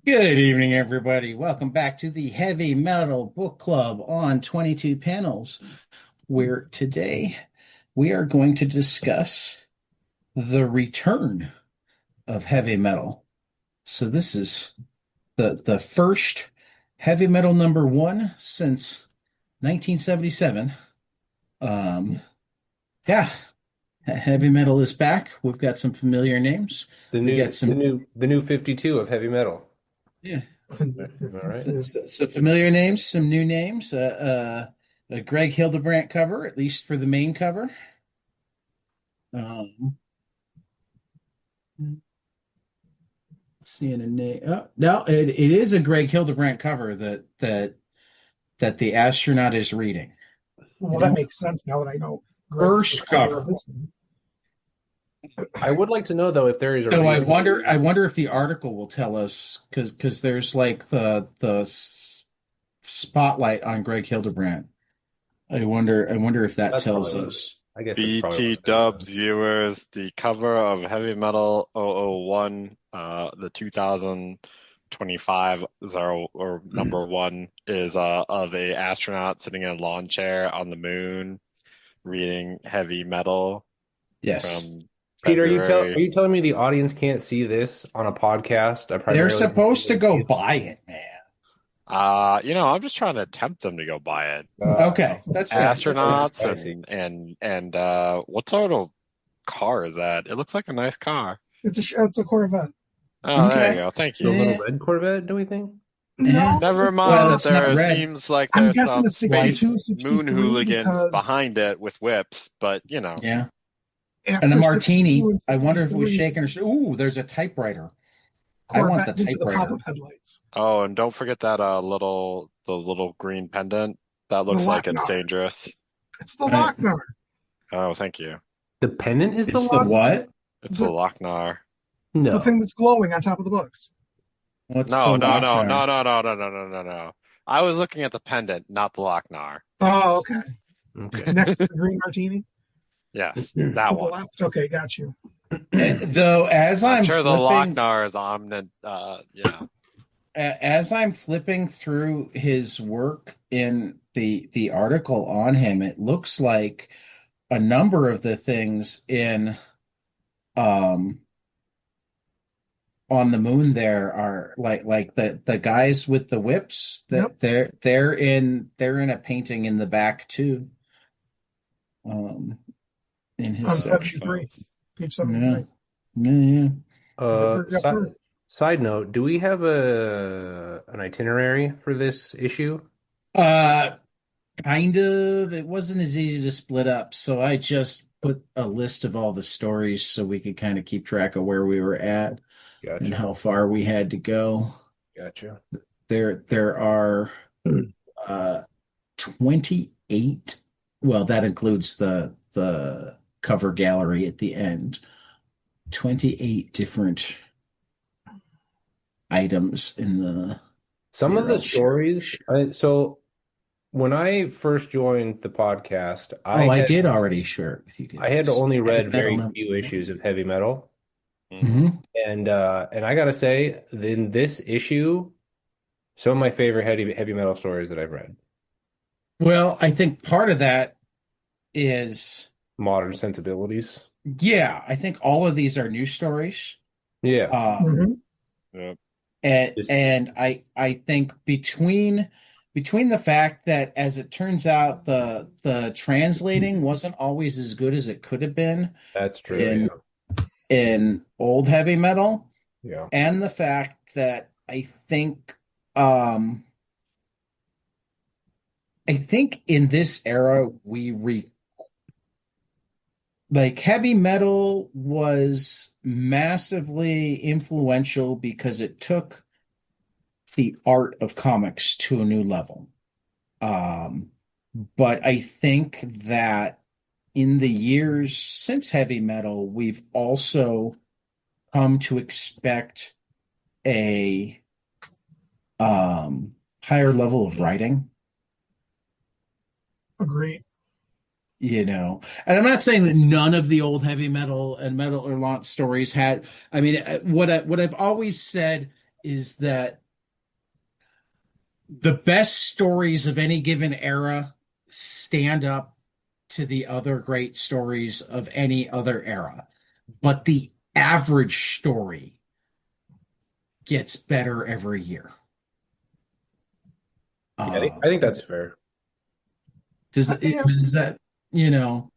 Good evening, everybody. Welcome back to the Heavy Metal Book Club on 22 Panels, where today we are going to discuss the return of heavy metal. So this is the first heavy metal number one since 1977. Um, yeah, heavy metal is back. We've got some familiar names. The We new, got the some, new, the new 52 of heavy metal. yeah, All right. some familiar names, some new names. A Greg Hildebrandt cover, at least for the main cover. Um, Seeing a name. Oh, no, it is a Greg Hildebrandt cover that the astronaut is reading. Well, that makes sense now that I know Greg did the First cover cover. of this one. I would like to know though if there is a So reason. I wonder if the article will tell us because there's like the spotlight on Greg Hildebrandt. I wonder if that That's tells probably what it is. us. I guess that's probably BT what it is. Dubs viewers, the cover of Heavy Metal 001, the 2025 zero or number one is of a astronaut sitting in a lawn chair on the moon reading heavy metal Yes. from Peter, are February. you telling me the audience can't see this on a podcast? I They're primarily supposed to go buy it, man. I'm just trying to tempt them to go buy it. Okay, that's fair. That's fair. Astronauts I see. and what sort of car is that? It looks like a nice car. It's a Corvette. Oh, there you Okay. go. Thank The you. little Eh, red Corvette, do we think? eh. No, Never Well, mind that it's not there red. seems like I'm there's guessing a some 62, space moon 63 hooligans because behind it with whips, but Yeah. And a after 62 martini. and I wonder if it was 63, shaken or ooh, there's a typewriter. I want the Corvette went to the typewriter. pop-up headlights. oh, and don't forget that the little green pendant. That The looks like it's Lochnar. dangerous. It's the Right. Lochnar. Oh, thank you. The pendant is the It's the lock? what? It's the The, Lochnar. the No. thing that's glowing on top of the books. What's the No, no, no, Lochnar? no, no, no, no, no, no, no, no. I was looking at the pendant, not the Lochnar. Oh, okay. Okay. Next to the green martini Yes, to that the one. left. Okay, got you. Though as I'm I'm sure the flipping Lochnar is omniscient. as I'm flipping through his work in the article on him, it looks like a number of the things in um on the moon there are like the guys with the whips Yep. that they're in a painting in the back too. Um in his On section. 73, page Yeah. 73. Yeah. Uh, Yep, si- yep. Side note, do we have an itinerary for this issue? Uh Kind of. It wasn't as easy to split up, so I just put a list of all the stories so we could kind of keep track of where we were at and Gotcha. how far we had to go. Gotcha. There are uh 28. Well, that includes the cover gallery at the end. 28 different items in the Some of here, the I'll share. stories, so when I first joined the podcast, Oh, I did already share it with you I had guys. only Heavy read metal very number few issues of heavy metal, one. and I gotta say, in this issue, some of my favorite heavy metal stories that I've read. Well, I think part of that is, Modern sensibilities. yeah, I think all of these are news stories. Yeah. Um, Yep. and I think between the fact that, as it turns out, the translating wasn't always as good as it could have been That's in true. in old heavy metal, Yeah. and the fact that um I think in this era like heavy metal was massively influential because it took the art of comics to a new level. Um, but I think that in the years since heavy metal, we've also come to expect a higher level of writing. Agree. And I'm not saying that none of the old heavy metal and metal or launch stories had. I mean, what I've always said is that the best stories of any given era stand up to the other great stories of any other era, but the average story gets better every year. Yeah, I think that's fair. Does Yeah. is that you know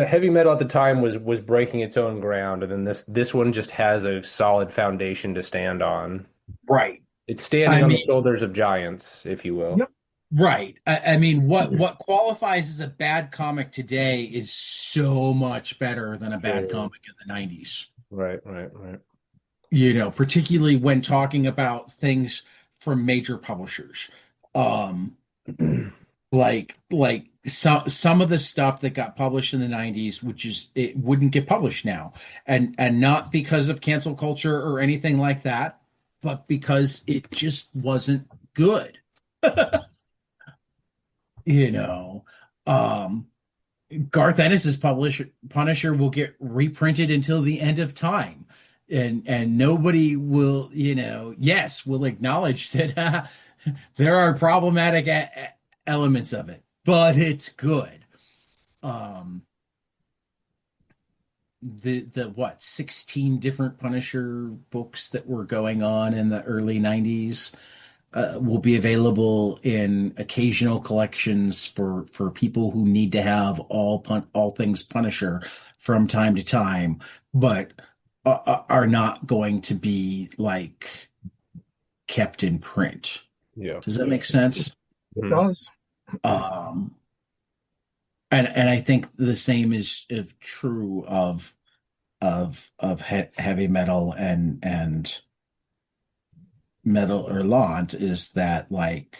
Heavy metal at the time was breaking its own ground, and then this one just has a solid foundation to stand on. right? It's standing I on the mean, shoulders of giants, if you will. Yep. right. I mean, what qualifies as a bad comic today is so much better than a bad Sure. comic in the 90s. Right, right, right. Particularly when talking about things from major publishers. Um, like some of the stuff that got published in the 90s, which is it wouldn't get published now. And not because of cancel culture or anything like that, but because it just wasn't good. You know. Um Garth Ennis's Punisher will get reprinted until the end of time. And nobody will, yes, will acknowledge that there are problematic elements of it, but it's good. Um, the what 16 different Punisher books that were going on in the early 90s will be available in occasional collections for people who need to have all things Punisher from time to time, but are not going to be like kept in print. Yeah. Does that make sense? It Mhm. does. Um, and I think the same is true of heavy metal and metal or lant is that like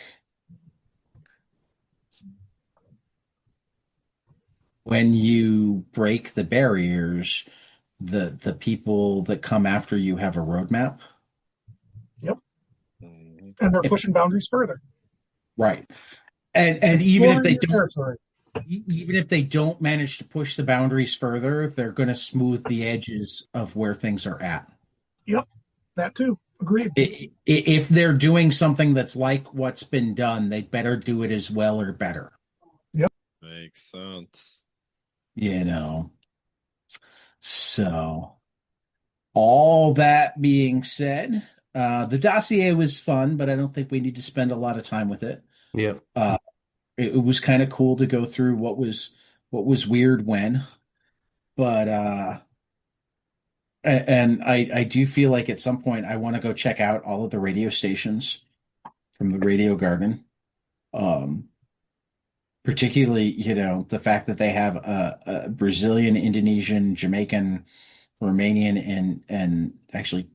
when you break the barriers, the people that come after you have a roadmap. Yep. Mhm. And they're If- pushing boundaries further. right. And Exploring new territory. even if they don't manage to push the boundaries further, they're going to smooth the edges of where things are at. Yep. That too. Agreed. If they're doing something that's like what's been done, they better do it as well or better. Makes sense. You know. So, all that being said, the dossier was fun, but I don't think we need to spend a lot of time with it. Yeah. Uh, it was kind of cool to go through what was weird when, but and I do feel like at some point I want to go check out all of the radio stations from the Radio Garden. Um, Particularly, the fact that they have a Brazilian, Indonesian, Jamaican, Romanian, and actually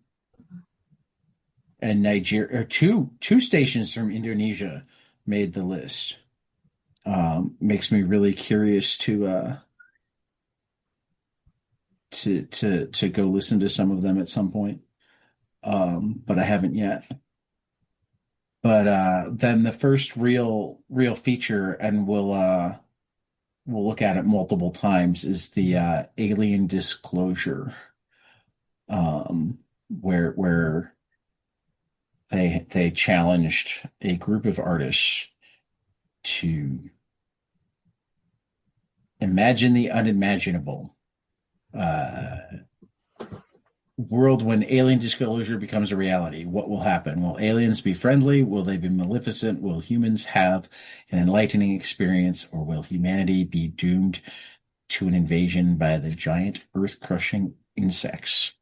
and Nigeria, or two stations from Indonesia made the list. Makes me really curious to go listen to some of them at some point. But I haven't yet. But then the first real feature, and we'll look at it multiple times, is the Alien Disclosure, where they challenged a group of artists to imagine the unimaginable. World when alien disclosure becomes a reality. What will happen? Will aliens be friendly? Will they be maleficent? Will humans have an enlightening experience, or will humanity be doomed to an invasion by the giant earth-crushing insects?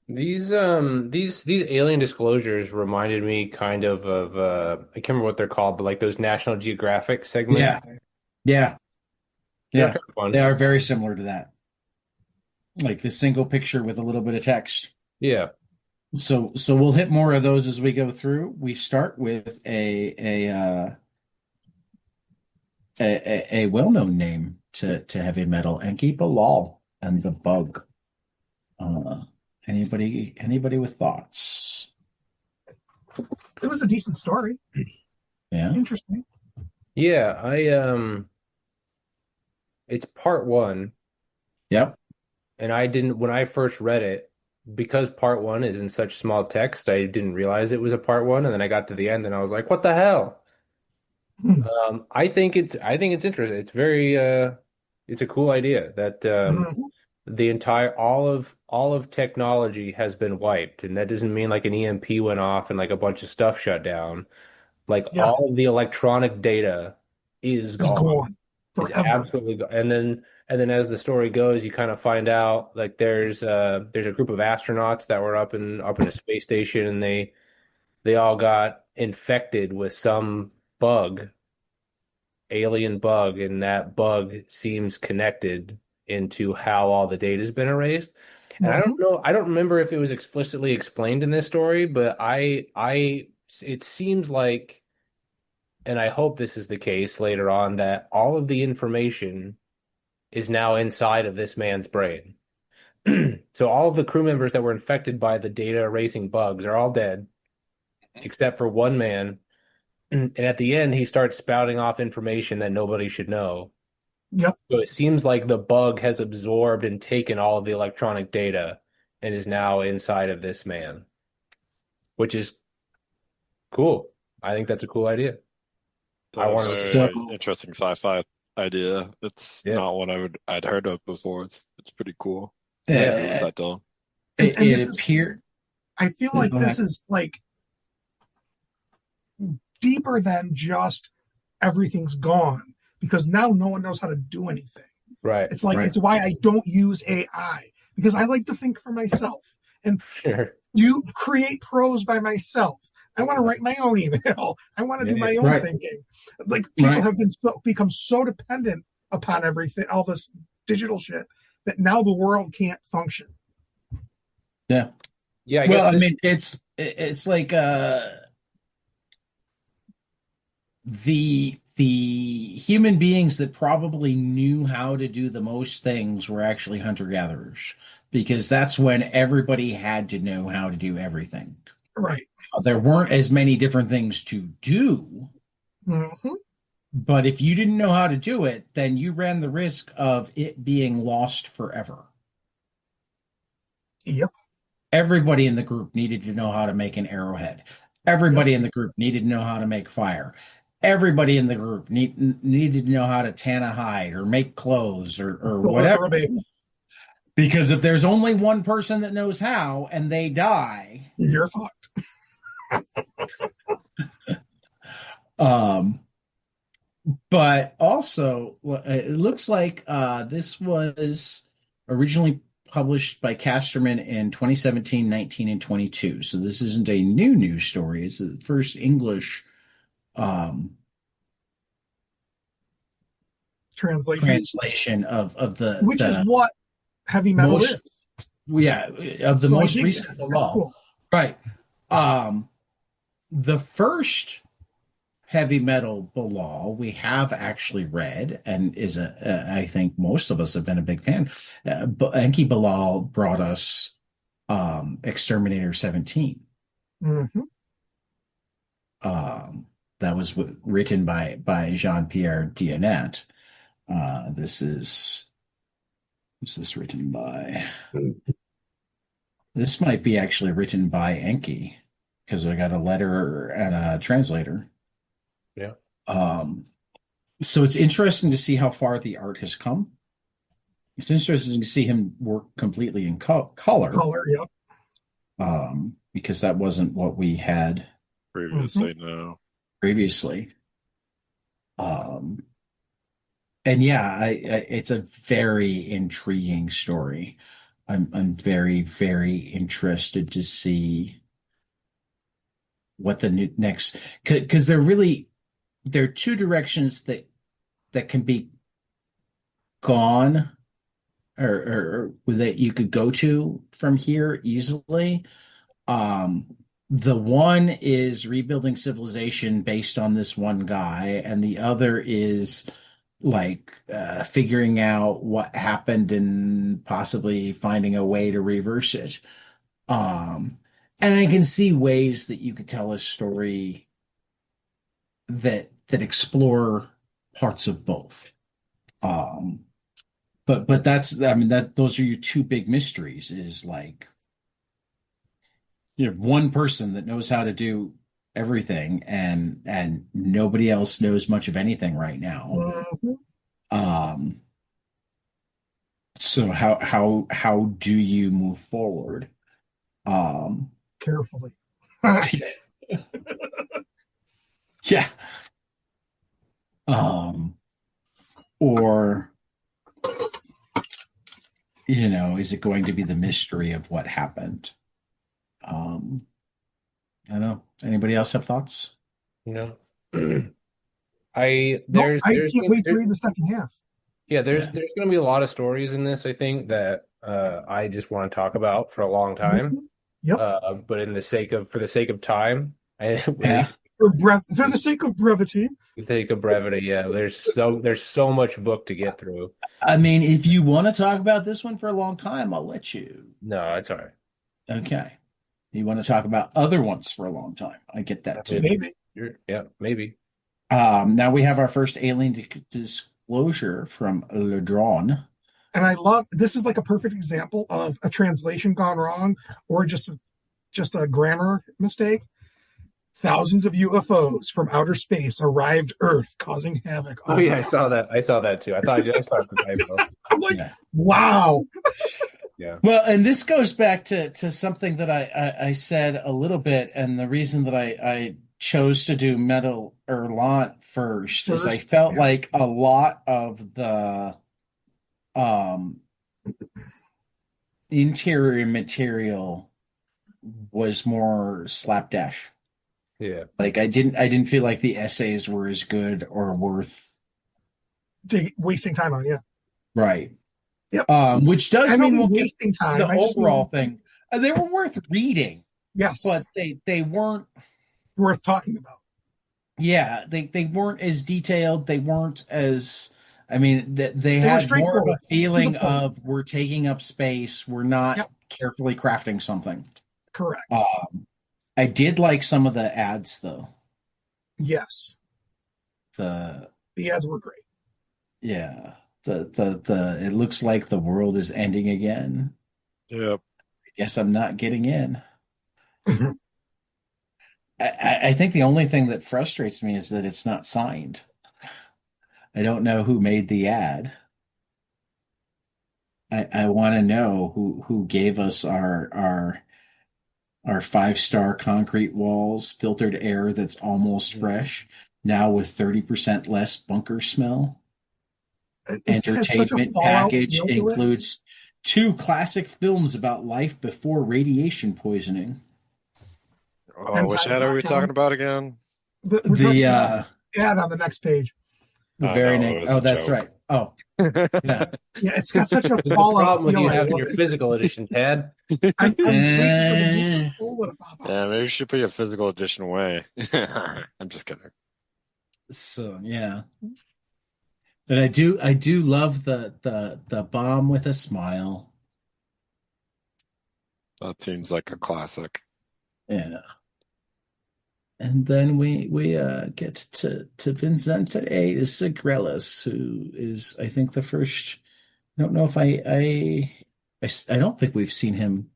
These alien disclosures reminded me kind of I can't remember what they're called, but like those National Geographic segments. Yeah, yeah, They're yeah. kind of fun. They are very similar to that. Like the single picture with a little bit of text. Yeah. So we'll hit more of those as we go through. We start with a well-known name to heavy metal, Enki Bilal and the Bug. Uh, anybody with thoughts? It was a decent story. Yeah. Interesting. Yeah, it's part one, Yep. and I didn't when I first read it, because part one is in such small text, I didn't realize it was a part one, and then I got to the end and I was like, what the hell? Hmm. I think it's interesting. It's very it's a cool idea that Mhm. the entire all of technology has been wiped, and that doesn't mean like an EMP went off and like a bunch of stuff shut down. Like Yeah, all of the electronic data is it's gone. gone Is forever. absolutely gone. And then as the story goes, you kind of find out like there's a group of astronauts that were up in a space station, and they all got infected with some bug, alien bug, and that bug seems connected into how all the data has been erased. And I don't Hmm. know, I don't remember if it was explicitly explained in this story, but it seems like, and I hope this is the case later on, that all of the information is now inside of this man's brain. So all of the crew members that were infected by the data erasing bugs are all dead, except for one man. And at the end, he starts spouting off information that nobody should know. Yep. So it seems like the bug has absorbed and taken all of the electronic data and is now inside of this man, which is cool. I think that's a cool idea. I A want to look into So it. very interesting sci-fi idea. It's Yeah. not one I'd heard of before. It's pretty cool. I Yeah. agree with uh, that, Dylan. And it this is, appear. I feel Go like this ahead. is like deeper than just everything's gone because now no one knows how to do anything. Right. It's like, Right. it's why I don't use AI because I like to think for myself and Sure. you create prose by myself. I want to write my own email. I want to do Yeah. my own Right. thinking. Like people Right. have become so dependent upon everything, all this digital shit, that now the world can't function. Yeah. Yeah, I guess Well, I this. mean, it's like the human beings that probably knew how to do the most things were actually hunter-gatherers because that's when everybody had to know how to do everything. Right. There weren't as many different things to do, Hmm. but if you didn't know how to do it, then you ran the risk of it being lost forever. Yep. Everybody in the group needed to know how to make an arrowhead. Yep. Everybody in the group needed to know how to make fire. Everybody in the group needed to know how to tan a hide or make clothes or whatever. Deliver a baby. Because if there's only one person that knows how and they die, You're fucked. um, but also it looks like this was originally published by Casterman in 2017, 19, and 22. So this isn't a new news story. It's the first English um, Translation, translation of which is the what heavy metal is. most yeah of the So I most dig that. recent That's law. cool. Right. Um, the first heavy metal Bilal we have actually read and is I think most of us have been a big fan. But Enki Bilal brought us Exterminator 17. Hmm. Um, that was written by Jean-Pierre Dionnet. This is who's this written by? This might be actually written by Enki because I got a letter and a translator. Yeah. Um, so it's interesting to see how far the art has come. It's interesting to see him work completely in color, Color. Yep. because that wasn't what we had Hmm. Previously, no. previously. Um, and yeah, it's a very intriguing story. I'm very, very interested to see what the next, because there are two directions that can be gone or that you could go to from here easily. Um, the one is rebuilding civilization based on this one guy, and the other is like figuring out what happened and possibly finding a way to reverse it. Um, and I can see ways that you could tell a story that that explore parts of both. But that's, I mean, those are your two big mysteries, is like you have one person that knows how to do everything, and nobody else knows much of anything right now. Mhm. Um, so how do you move forward? Um, Carefully. yeah. Um, or is it going to be the mystery of what happened? I don't know. Anybody else have thoughts? You know, I No, there's I there's can't wait to read the second half. yeah, there's Yeah. there's going to be a lot of stories in this, I think, that I just want to talk about for a long time. Mhm. Yep. But for the sake of time, Yeah. For the sake of brevity. we take a brevity. Yeah, there's so much book to get through. I mean, if you want to talk about this one for a long time, I'll let you. No, it's all right. Okay. You want to talk about other ones for a long time. I get that too. Maybe. Yeah, maybe. Now we have our first alien disclosure from Ledron. And I love this is like a perfect example of a translation gone wrong or just a grammar mistake. Thousands of UFOs from outer space arrived Earth, causing havoc. Oh yeah, I saw that. I saw that too. I thought it was a typo. I'm like, Yeah. wow. Yeah. Well, and this goes back to something that I said a little bit, and the reason that I chose to do Metal Erlant first is I felt like a lot of the interior material was more slapdash. Yeah. Like I didn't feel like the essays were as good or worth Wasting time on, yeah. right. Yep. Which does I don't mean mean we'll get wasting time. the I just overall mean, thing. They were worth reading, yes, but they weren't. worth talking about. Yeah, they weren't as detailed. They weren't as. I mean, they They were had more of a straightforward, to the feeling point. of we're taking up space. We're not Yep. carefully crafting something. Correct. I did like some of the ads though. Yes. The The ads were great. Yeah, the it looks like the world is ending again. Yep. I guess I'm not getting in. I think the only thing that frustrates me is that it's not signed. I don't know who made the ad. I want to know who gave us our 5-star concrete walls, filtered air that's almost fresh, now with 30% less bunker smell. It has such a Entertainment Fallout package feel to it. includes 2 classic films about life before radiation poisoning. Oh, which ad are we talking about again? We're talking The about ad on the next page. the Oh, very no, it next. was Oh, a that's joke. right. Oh, yeah. Yeah, it's got such a There's a Fallout problem with feel. you I having love your it. physical edition, Tad. I'm waiting for the Nuka Cola to pop out. Yeah, maybe you should put your physical edition away. I'm just kidding. So yeah. But I do love the bomb with a smile. That seems like a classic. Yeah. And then we get to Vincente Sigrelis, who is I think the first. I don't know if I don't think we've seen him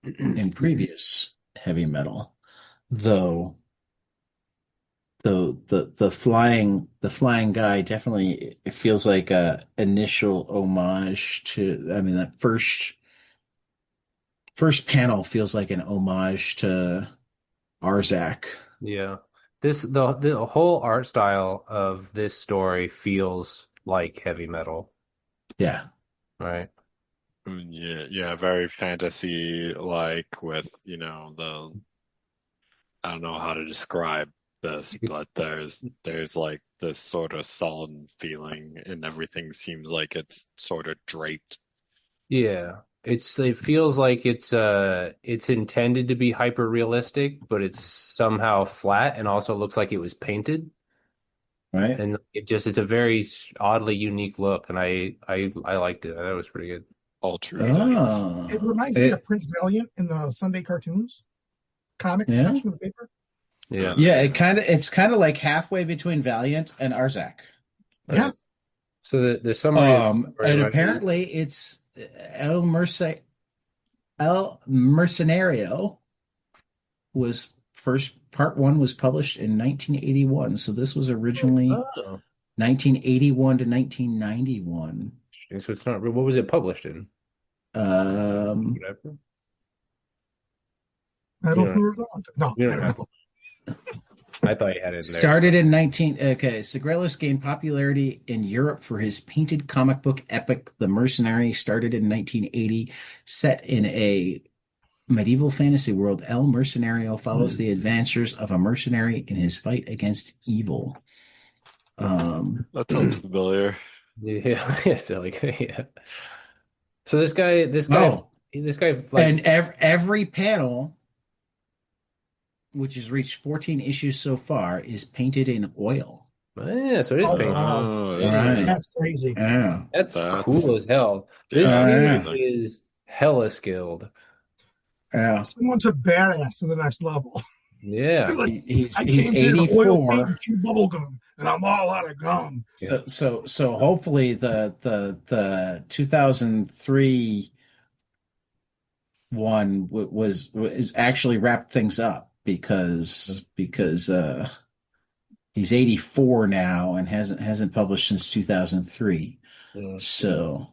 in previous heavy metal, though. The flying guy definitely it feels like a initial homage to. I mean, that first panel feels like an homage to Arzak. Yeah. The whole art style of this story feels like heavy metal, Yeah. right? Yeah, very fantasy like with, I don't know how to describe this, but there's like this sort of sullen feeling and everything seems like it's sort of draped. Yeah. It feels like it's intended to be hyper realistic, but it's somehow flat and also looks like it was painted. Right. And it's a very oddly unique look, and I liked it. I thought it was pretty good. It reminds me of Prince Valiant in the Sunday cartoons comics Yeah. section of the paper. Yeah. Yeah, it's kind of like halfway between Valiant and Arzak. Yeah. So the summary of the story, And right? apparently it's El Mercenario was first part one was published in 1981. So this was originally Oh. 1981 to 1991. So it's not. What was it published in? Um, Whatever. Metal You don't. Horizonte. No, You I don't don't have. know. I thought you had it in there. Started in 19 okay, Segrelis gained popularity in Europe for his painted comic book epic The Mercenary, started in 1980, set in a medieval fantasy world. El Mercenario follows the adventures of a mercenary in his fight against evil. That sounds familiar. Yeah, yeah, so like, yeah. So Oh, this guy, and like, every panel, which has reached 14 issues so far, is painted in oil. yeah. So it is Oh, painted. wow. Oh, All that's right. pretty. That's crazy. Yeah. That's That's cool as hell. yeah, This Oh, that's dude yeah. amazing. is hella skilled. Yeah. Someone took badass to the next level. Yeah, Like, I He's came here to oil paint 84. and chew bubble gum, and I'm all out of gum. yeah. So hopefully the 2003 one was actually wrapped things up because he's 84 now and hasn't published since 2003. Yeah. So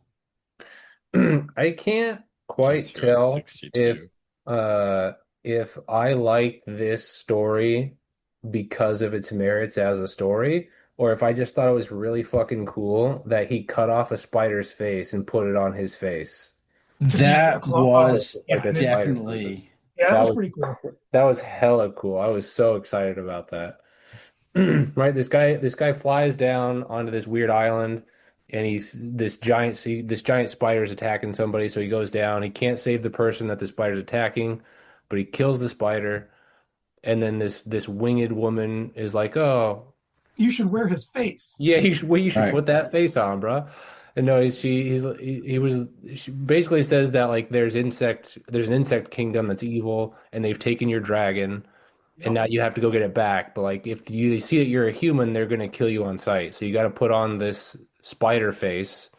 I can't Since quite he was tell 62. uh if I like this story because of its merits as a story, or if I just thought it was really fucking cool that he cut off a spider's face and put it on his face. To be a that claw. was Like Yeah, a and it's, spider person. definitely yeah, that That was was pretty cool. that was hella cool. I was so excited about that. Right, this guy flies down onto this weird island, and this giant spider is attacking somebody, so he goes down. He can't save the person that the spider's attacking, but he kills the spider. And then this winged woman is like, "Oh, You should wear his face. yeah, you should right. put that face on, bro." And no, he was she basically says that like there's an insect kingdom that's evil, and they've taken your dragon, and Yep. now you have to go get it back. But like if you they see that you're a human, they're gonna kill you on sight. So you got to put on this spider face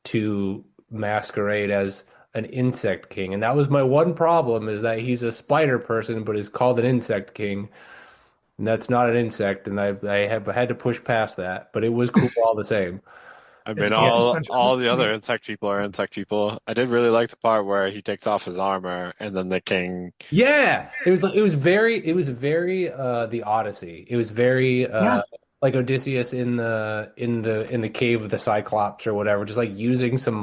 to masquerade as an insect king. And that was my one problem, is that he's a spider person, but is called an insect king. And that's not an insect, and I have had to push past that, but it was cool all the same. I It's mean, called Yeah, suspension of all the other disbelief. insect people are insect people. I did really like the part where he takes off his armor and then the king. yeah. It was very the Odyssey. It was very Yes. like Odysseus in the cave of the Cyclops or whatever, just like using some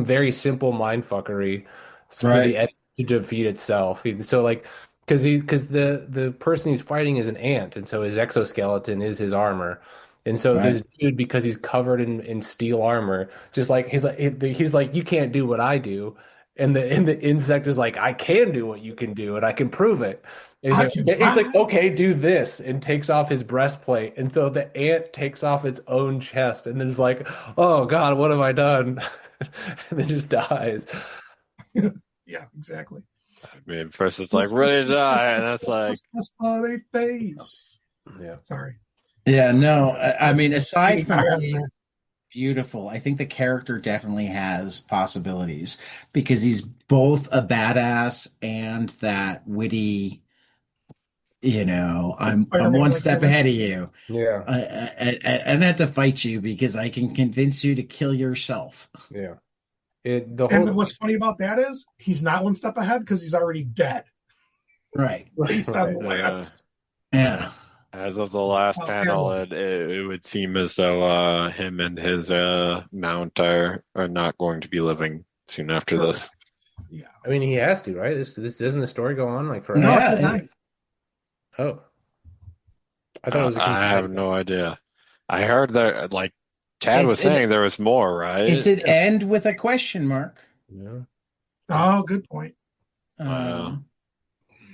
very simple mindfuckery for the Right. end to defeat itself. So like because the person he's fighting is an ant, and so his exoskeleton is his armor. And so Right. this dude, because he's covered in steel armor, just like he's like, you can't do what I do. And the insect is like, I can do what you can do, and I can prove it. And I can he's like, fly. okay, do this, and takes off his breastplate. And so the ant takes off its own chest, and then is like, oh God, what have I done? And then just dies. Yeah, exactly. I mean, first it's like ready to die, and that's like, on a face. Yeah. Sorry. Yeah, no, I mean, aside from Yeah, being beautiful, I think the character definitely has possibilities because he's both a badass and that witty, I'm Spider-Man one like step villain. ahead of you. Yeah. I have to fight you because I can convince you to kill yourself. Yeah. The And whole what's funny about that is he's not one step ahead because he's already dead Right. based on the yeah. last. Yeah. As of the last Oh, panel, terrible. it would seem as though him and his mount are not going to be living soon after this. Yeah. I mean, he has to, right? This doesn't the story go on like No, forever? it's his Yeah. end. Oh, I thought it was a I have continuation. no idea. I heard that, like Chad was It's an saying, there was more, right? it's an end with a question mark. Yeah. Oh, good point. Um,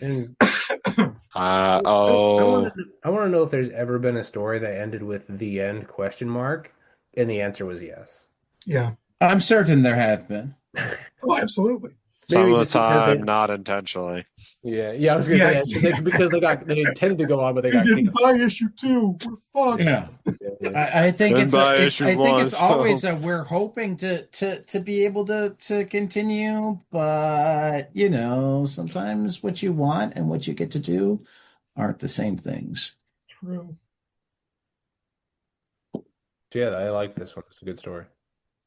And Uh, I oh, want to know if there's ever been a story that ended with the end question mark, and the answer was yes. Yeah. I'm certain there have been. Oh, absolutely. Some Maybe of the just because time, not intentionally. yeah, I was gonna Yeah, say because they intended to go on, but they we got didn't canceled. buy issue 2. We're fucked. Yeah. Yeah. I think Didn't buy issue I think one, it's always so that we're hoping to be able to continue, but sometimes what you want and what you get to do aren't the same things. True. Yeah, I like this one. It's a good story.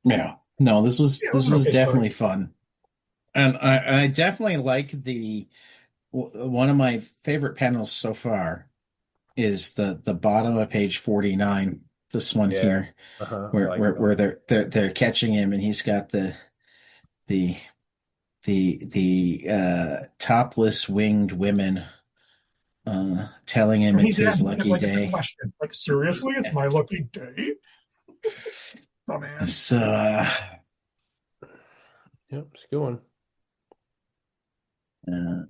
Yeah. No, this was Yeah, it was this an was okay story. definitely fun. And I definitely like one of my favorite panels so far is the bottom of page 49, this one Yeah. here, Uh-huh. I where like where, that. where they're catching him and he's got the topless winged women telling him And it's he's his asking it lucky like it's a day. question. Like, seriously, it's my lucky day? Oh, man. So Yep, it's a good one. uh,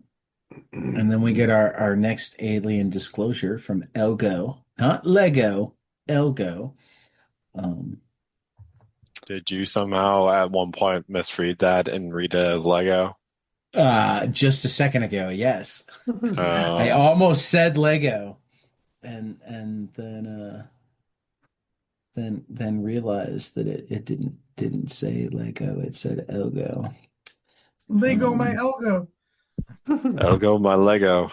and then we get our next alien disclosure from Elgo, not Lego, Elgo. Um, did you somehow at one point misread that and read it as Lego? just a second ago, yes. I Oh, almost said Lego, and then realized that it didn't say Lego, it said Elgo. Lego my Um, Elgo. Elgo my Lego.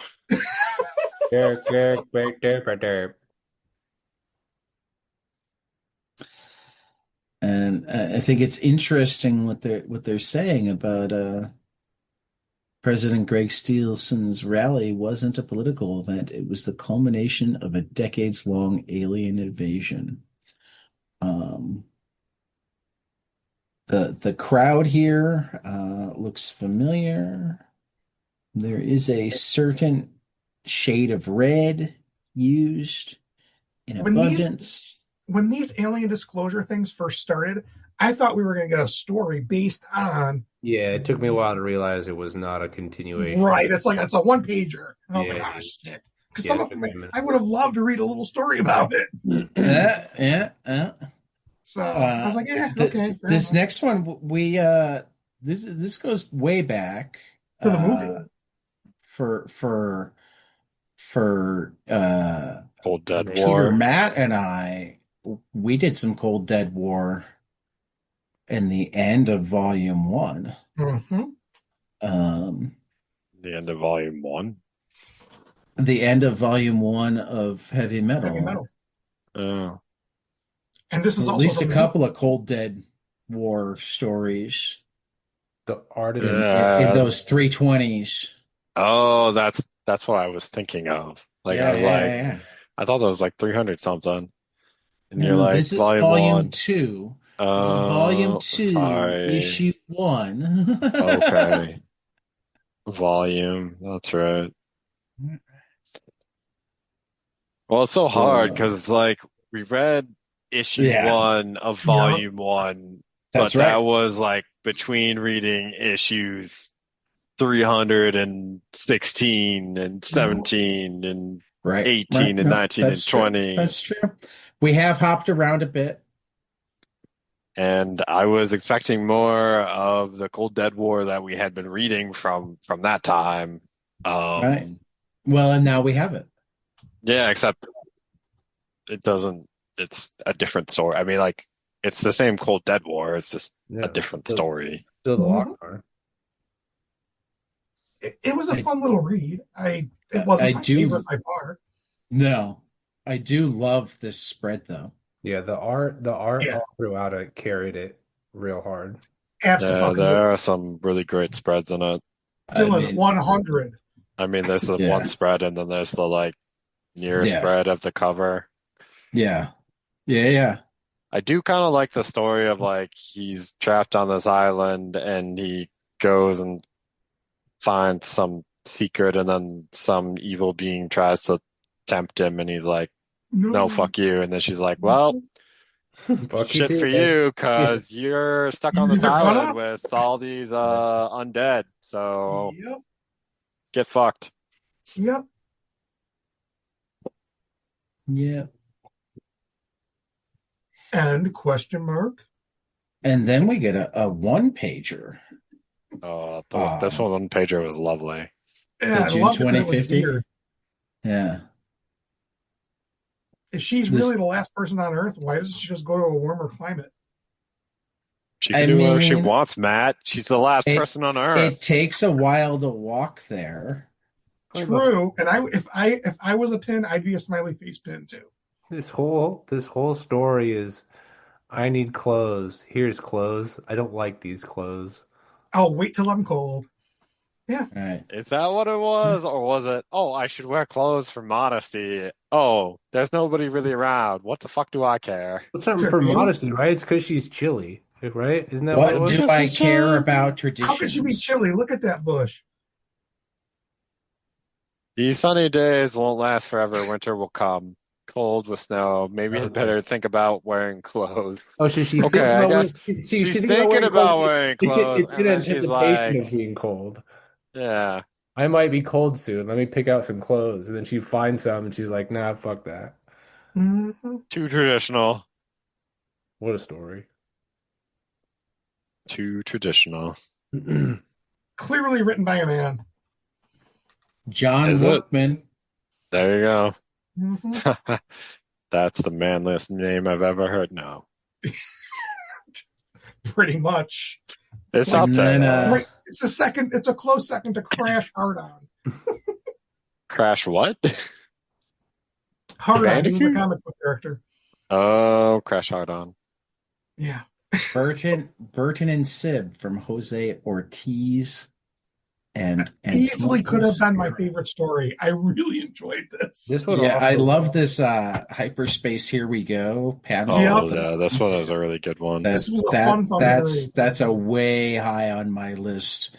and I think it's interesting what they're saying about President Greg Stevenson's rally wasn't a political event. It was the culmination of a decades-long alien invasion. Um, the crowd here looks familiar. There is a certain shade of red used in When these abundance. when these alien disclosure things first started, I thought we were going to get a story based on Yeah, it took me a while to realize it was not a continuation. right. It's a one pager, and I was like, Yeah, ah, shit. Because yeah, some it of took them, me a minute. I would have loved to read a little story about it. Yeah. So I was Uh, like, yeah, the, okay, fair this enough. next one we this goes way back To the movie. for Cold Dead Peter, War. Matt, and I. We did some Cold Dead War in the end of Volume 1. Mm-hmm. Um, The end of volume 1. the end of Volume 1 of Heavy Heavy Metal. metal. Oh, And this is Well, at also least the a couple of Cold Dead War stories The art in in yeah. those 320s. Oh, that's what I was thinking of. Like I Yeah, was yeah, like, yeah. I thought that was like 300 something, and you're No, like this is volume Volume 1. 2. This is Volume Oh, 2, sorry. Issue 1. Okay, volume. That's right. Well, it's so hard So, because like we read issue yeah, 1 of yeah. volume 1, but that's that right. was like between reading issues 316 and 17 and Right, 18 right. and No, 19 that's and true. 20. That's true. We have hopped around a bit. And I was expecting more of the Cold Dead War that we had been reading from that time. Right. Um, Well, and now we have it. yeah, except it doesn't, it's a different story. I mean, like, it's the same Cold Dead War, it's just a yeah, different still, story. still the Mhm. Lockhart. It was a I, fun little read. It wasn't I my favorite do. by far. No, I do love this spread though. Yeah, the art Yeah, all throughout it carried it real hard. Yeah, absolutely. there are some really great spreads in it. I Dillon mean, 100. I mean, there's the one yeah, spread and then there's the like near yeah, spread of the cover. yeah, yeah. I do kind of like the story of like he's trapped on this island and he goes and finds some secret and then some evil being tries to tempt him and he's like, no, No, fuck you. And then she's like, well, Fuck you shit too, for bud. you Yeah. because you're stuck on you're this either island gonna. with all these Yeah. undead. So Yep, get fucked. yep. Yeah. And question mark. And then we get a one pager Oh, this Oh, one pager was lovely. Yeah, the I June loved it that it was 2050. weird. Yeah. If she's really This, the last person on Earth, why doesn't she just go to a warmer climate? She can I do whatever she mean, wants, Matt. She's the last it person on it Earth. takes a while to walk there. True. And if I was a pin, I'd be a smiley face pin too. This whole story is I need clothes. Here's clothes. I don't like these clothes. I'll wait till I'm cold. Yeah. Right. Is that what it Yeah. was? Or was it, oh, I should wear clothes for modesty? Oh, there's nobody really around. What the fuck do I care? It's something Could for be. modesty, right? It's because she's chilly, right? Isn't that what it What was? do Because I she's care chilling. about How could she be traditions? chilly? Look at that bush. These sunny days won't last forever. Winter will come. Cold with snow. Maybe I'd Okay. better think about wearing clothes. Oh, so she Okay, thinks I about guess she's she's thinking about thinking wearing clothes. about wearing clothes, It's in and then she's anticipation like, of being cold. yeah, I might be cold soon. Let me pick out some clothes. And then she finds some and she's like, nah, fuck that. Hmm. too traditional. What a story. Too traditional. Clearly written by a man. John Is it? Workman. There you Hmm. go. That's the manliest name I've ever heard. No. Pretty much. It's It's like up And there then though. right. It's a close second to Crash Hard On. Crash what? Hard On. He was a Bandicoot? comic book character. Oh, Crash Hard On. Yeah. Burton and Sib from Jose Ortiz and Easily could Antonio have been my Segura. favorite story. I really enjoyed this. This one Yeah, I also, love this hyperspace here we go panel Yep. at Oh the yeah, this bottom. one was a really good one. This That was a that fun that's read. that's a way high on my list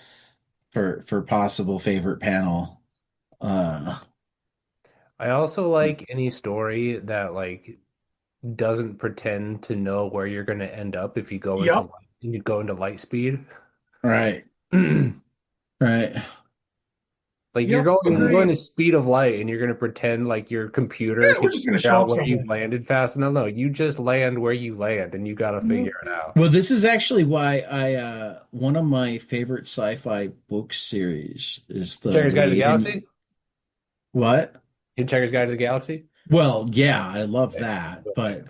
for possible favorite panel. Uh I also like any story that like doesn't pretend to know where you're going to end up if Yep. you go into light speed. right, right. Like Yep. you're going Agreed. the speed of light and you're going to pretend like your computer Yeah, we're can just gonna figure show out up where somewhere. you've landed fast. No, you just land where you land and you got to Mhm. figure it out. Well, this is actually why I one of my favorite sci-fi book series is the Hitchhiker's Guide to the Liaden. Galaxy? What? Hitchhiker's Guide to the Galaxy? Well, yeah, I love that, but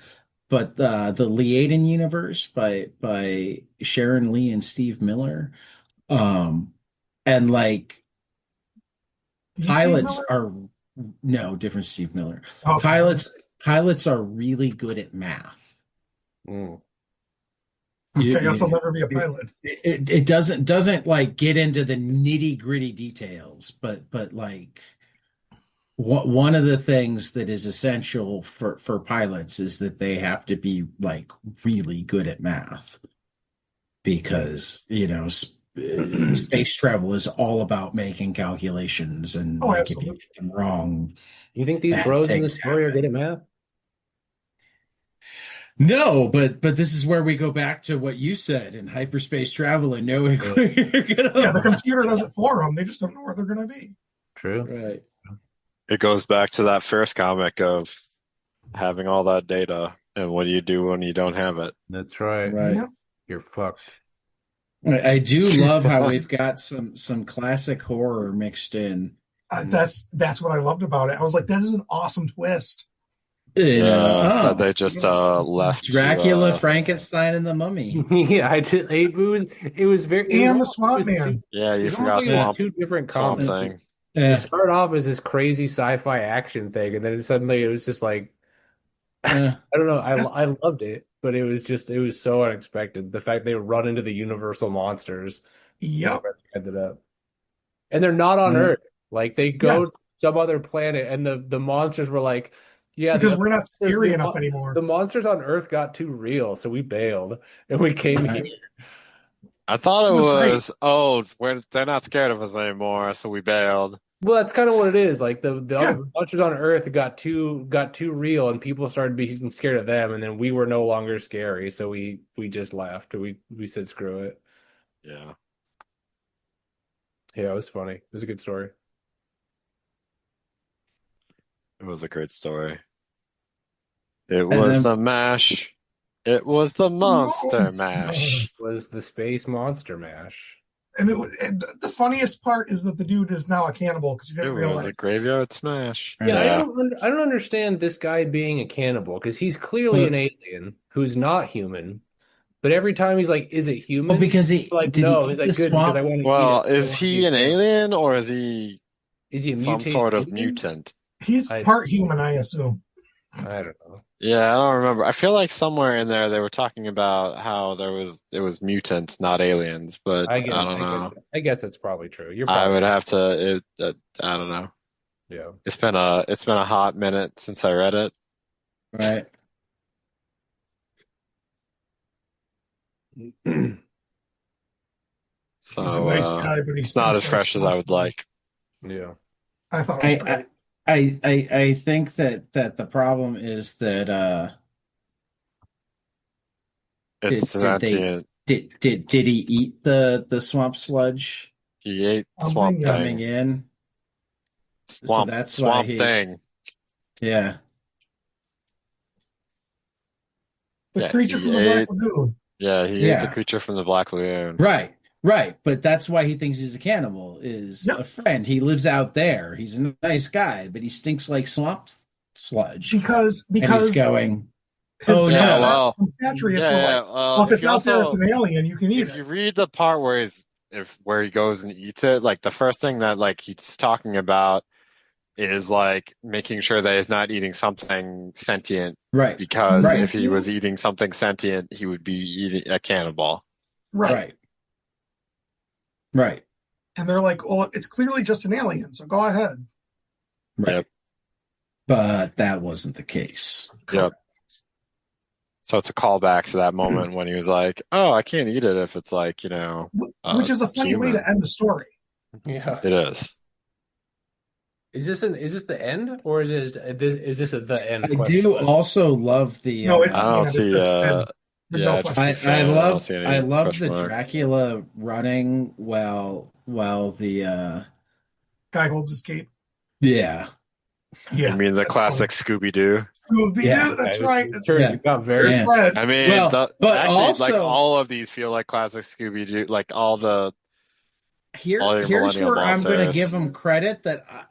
the Liaden universe by Sharon Lee and Steve Miller, um, and like You, Steve pilots Miller? are no different. Steve Miller Okay. pilots are really good at math. Mm. You, Okay, I guess I'll you, never be a pilot. it doesn't like get into the nitty gritty details, but like one of the things that is essential for pilots is that they have to be like really good at math because space travel is all about making calculations and Oh, like if you absolutely. get them wrong, You think these bad bros in the things story are happen. good at math? No, but this is where we go back to what you said in hyperspace travel and knowing Yeah. where you're Yeah, the gonna computer does it for them. They just don't know where they're going to be. True. right. It goes back to that first comic of having all that data and what do you do when you don't have it? That's right. Right. Yep. You're fucked. I do love how we've got some classic horror mixed in. That's what I loved about it. I was like, that is an awesome twist. Yeah, that Oh, they just left to Dracula, Frankenstein, and the Mummy. Yeah, I did. It was And the almost Swamp it was two Man. yeah, it you was almost forgot like it was Yeah, two different Swamp comics. Thing. It yeah, started off as this crazy sci-fi action thing, and then suddenly it was just like yeah. I don't know. Yeah. I loved it, but it was so unexpected. The fact they run into the Universal monsters is Yep. where they ended up, and they're not on Yeah. Earth. Like they go Yes. to some other planet, and the monsters were like, yeah, Because we're not scary enough the anymore. monsters on Earth got too real, so we bailed and we came here. Right. I thought It it was great. was, they're not scared of us anymore, so we bailed. Well, that's kind of what it is. Like the Yeah. other monsters on Earth got too real, and people started being scared of them, and then we were no longer scary, so we just left. We said screw it. Yeah, Yeah, it was funny. It was a good story. it was a great story. It And was then the mash. It was the monster Monster. mash. Was the Space Monster Mash? And the funniest part is that the dude is now a cannibal because he It didn't was a realize. graveyard smash. Yeah, Yeah. I don't understand this guy being a cannibal because he's clearly an alien who's not human. But every time he's like, "Is it Well, human?" because Like, did he no. He's eat the like, "Good," because I swamp? want to eat Well, it. I is want to he be a an cannibal. alien or is he Is he a some mutated sort of alien? mutant? He's I part human, I assume. I don't know. Yeah, I don't remember. I feel like somewhere in there they were talking about how it was mutants, not aliens, but I don't know. I guess that's probably true. You're I probably would have to I don't know. yeah. It's been a hot minute since I read it. Right. So He's a nice guy, but he it's not stinks as like fresh as I swamp would smoke. like. Yeah. I thought it was I great. I think that the problem is that It's did they sentient. did he eat the swamp sludge He ate Something, Swamp yeah. coming Thing. in? So that's why Swamp he Thing. yeah. The Yeah, creature from the Black Lagoon. he ate the Yeah. creature from the Black Lagoon. Right. Right. But that's why he thinks he's a cannibal, is Yep. a friend. He lives out there. He's a nice guy, but he stinks like swamp sludge. Because And he's going, his oh Yeah, no. well, compatriots were like, well, if if it's you out there, it's also an alien. You can eat if you it. read the part where he goes and eats it, like the first thing that like he's talking about is like making sure that he's not eating something sentient Right. because Right. if he was eating something sentient, he would be eating a cannibal. Right. Right. Right. And they're like, well, it's clearly just an alien, so go ahead. Right. Yep. But that wasn't the case. Yep. So it's a callback to that moment when he was like, "Oh, I can't eat it if it's like, you know, Which is a funny way human." to end the story. Yeah. It is. Is this the end or is this the end I question? do also love the No, it's I don't and see it's just and with no yeah, just question. a fan. I don't see any I love question the mark. Dracula running while the Guy holds his cape. yeah. Yeah, You mean the that's classic Scooby-Doo? Scooby-Doo, Yeah. that's right. That's Sure, right. you got very There's Yeah. Fred. I mean, Well, but actually, like also all of these feel like classic Scooby-Doo, like all your here's Millennial where I'm going to give Monsters. them credit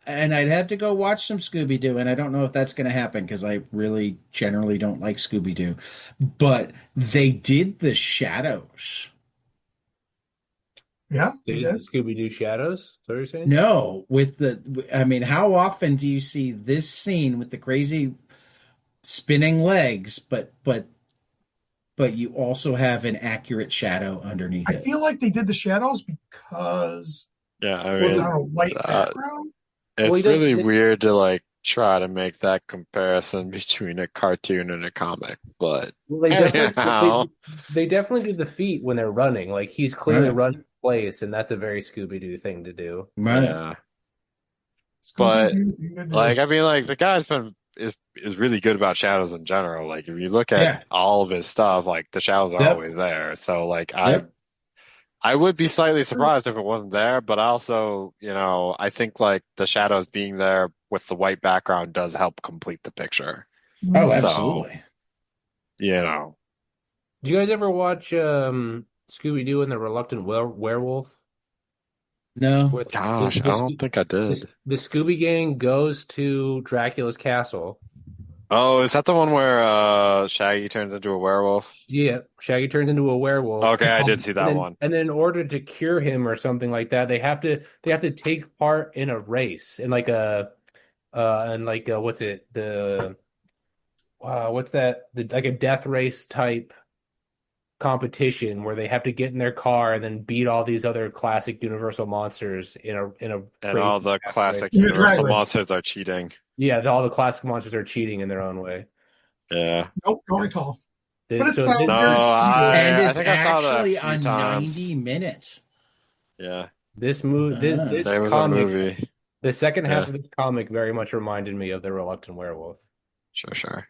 and I'd have to go watch some Scooby Doo, and I don't know if that's going to happen because I really generally don't like Scooby Doo, but they did the shadows. Yeah, he did. Scooby-Doo Shadows. Is that what you're saying? No, I mean, how often do you see this scene with the crazy spinning legs, but you also have an accurate shadow underneath I it? feel like they did the shadows because Yeah, I it's mean, on a white uh, background. Well, he it's does. really weird to like try to make that comparison between a cartoon and a comic, but Well, anyhow, they definitely do the feet when they're running. Like he's clearly Right. running in place, and that's a very Scooby-Doo thing to do. Right. yeah. But Scooby-Doo thing to do. like, I mean, like the guy's been is really good about shadows in general. Like, if you look Yeah. at all of his stuff, like the shadows are Yep. always there. So, like, Yep. I would be slightly surprised if it wasn't there, but also, you know, I think like the shadows being there with the white background does help complete the picture. Oh, So, absolutely. you know, Do you guys ever watch Scooby-Doo and the Reluctant Werewolf? No. With gosh, I don't think I did. the Scooby Gang goes to Dracula's castle. Oh, is that the one where Shaggy turns into a werewolf? Yeah, Shaggy turns into a werewolf. Okay, I did see that one. And then in order to cure him or something like that, they have to take part in a race in like a what's it what's that like a death race type competition where they have to get in their car and then beat all these other classic Universal monsters in a And all the crazy classic Yeah, Universal Dracula. monsters are cheating. yeah, all the classic monsters are cheating in their own way. Yeah. Nope, don't recall. They- But it so sounds this, No, very Scooby-Doo. And I it's think I saw that a actually few a times. 90-minute. Yeah, this movie this there was a comic movie. the second half Yeah. of this comic very much reminded me of the Reluctant Werewolf. Sure.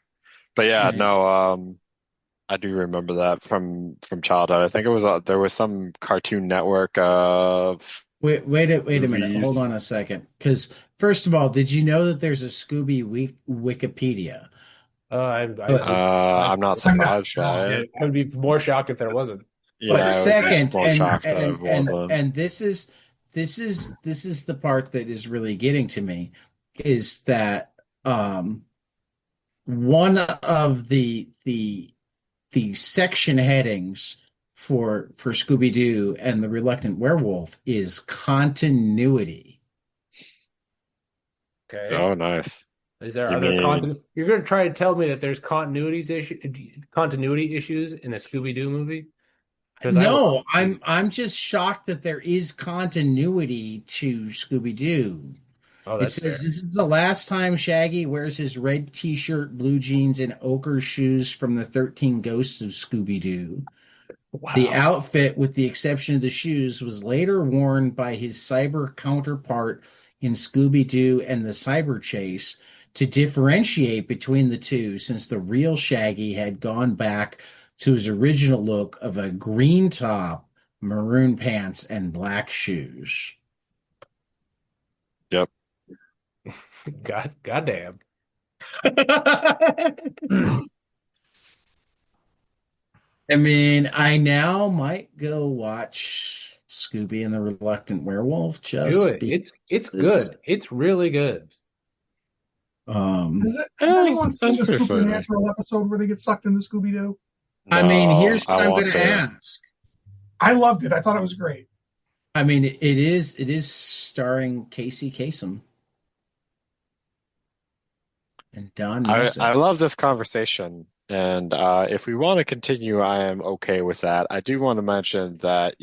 But yeah, Yeah. no, I do remember that from childhood. I think it was there was some Cartoon Network of Wait a minute. movies. Hold on a second. Because first of all, did you know that there's a Scooby Wikipedia? I But- I'm not surprised by it. I would be more shocked if there wasn't. But I was second, more shocked that it wasn't. and this is the part that is really getting to me, is that one of the section headings for Scooby-Doo and the Reluctant Werewolf is continuity. Okay. Oh, nice. Is there You other mean content? You're going to try to tell me that there's continuity issues in a Scooby-Doo movie? Because I will. No, I'm just shocked that there is continuity to Scooby-Doo. Oh, It that's says fair. this is the last time Shaggy wears his red t-shirt, blue jeans, and ochre shoes from the 13 Ghosts of Scooby-Doo. The Wow. outfit, with the exception of the shoes, was later worn by his cyber counterpart in Scooby-Doo and the Cyber Chase to differentiate between the two, since the real Shaggy had gone back to his original look of a green top, maroon pants, and black shoes. yep. Goddamn. I mean, I now might go watch Scooby and the Reluctant Werewolf Do just it. It's because. good. It's really good. Has anyone That's seen the pretty funny. Supernatural episode where they get sucked into Scooby-Doo? I mean, No, here's I what I'm want going to to. ask. I loved it. I thought it was great. I mean, it is starring Casey Kasem and Don I Messick. love this conversation, and if we want to continue, I am okay with that. I do want to mention that,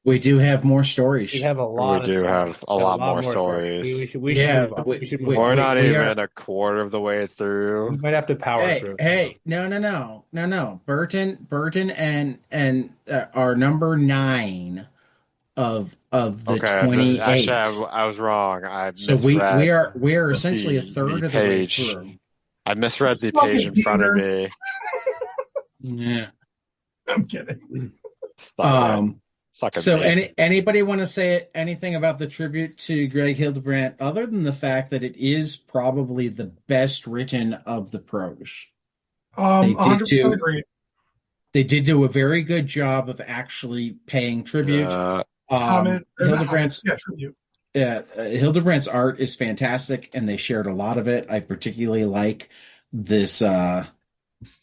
We do have more We stories. have a we lot of do stories. have a We have lot more stories. We should Yeah, move on. We should move we, on. We're we, not we even are. a quarter of the way We through. might have to power Hey, through. hey, no. Burton, and are number 9 of the Okay, actually, 28. I was wrong. I So we misread are essentially a the third of the way page. through. I misread the Suck page it, in front of Peter. me. Yeah. I'm kidding. Stop it. Um. Suck it, So mate. anybody want to say anything about the tribute to Greg Hildebrandt other than the fact that it is probably the best written of the prose? They did 100% agree. do a very good job of actually paying tribute. Comment or not Hildebrandt's comment, tribute. Hildebrandt's art is fantastic, and they shared a lot of it. I particularly like this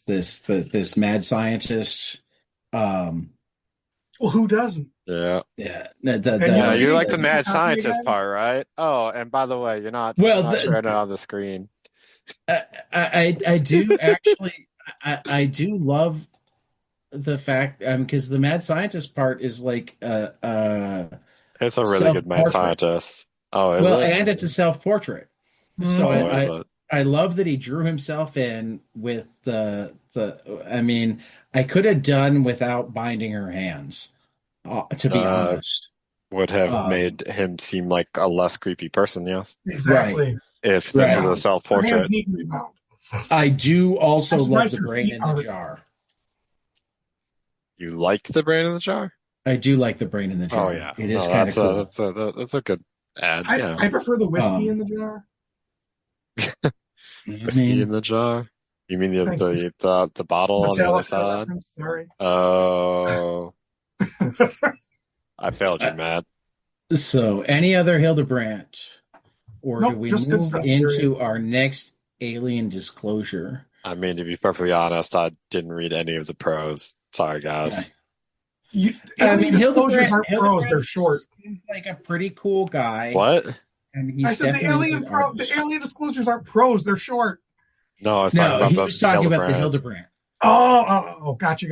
this mad scientist. Well, who doesn't? Yeah. Yeah, Yeah, You you like the guys mad happy scientist again? part, right? Oh, and by the way, you're not well, showing it on the screen. I do actually I do love the fact because the mad scientist part is like It's a really good mad self-portrait. scientist. Oh, is Well, it? and it's a self-portrait. So Oh, is I it? I love that he drew himself in with the I mean, I could have done without binding her hands, to be Uh, honest. would have Um, made him seem like a less creepy person, yes. Exactly. If this is Right. a Her hands self-portrait. need to be bound. I do also That's love nice the your brain feet in the are- jar. You like the brain in the jar? I do like the brain in the jar. Oh yeah. It is No, kind of cool. that's a good ad. Yeah. I prefer the whiskey Um, in the jar. I Whiskey mean, in the jar. You mean Thank you. the bottle on the other Metallica side? reference, sorry. Oh, I failed you, Uh, Matt. so any other Hildebrandt, or do Nope, we just good move stuff, into period. our next alien disclosure? I mean, to be perfectly honest, I didn't read any of the pros. Sorry, guys. I mean, Disclosures aren't pros, Hildebrandt they're short. seems like a pretty cool guy, What? and I he's said the definitely a alien good artist. the alien disclosures aren't pros, they're short. No, I was talking No, about he the was talking about the Hildebrandt. Oh, gotcha.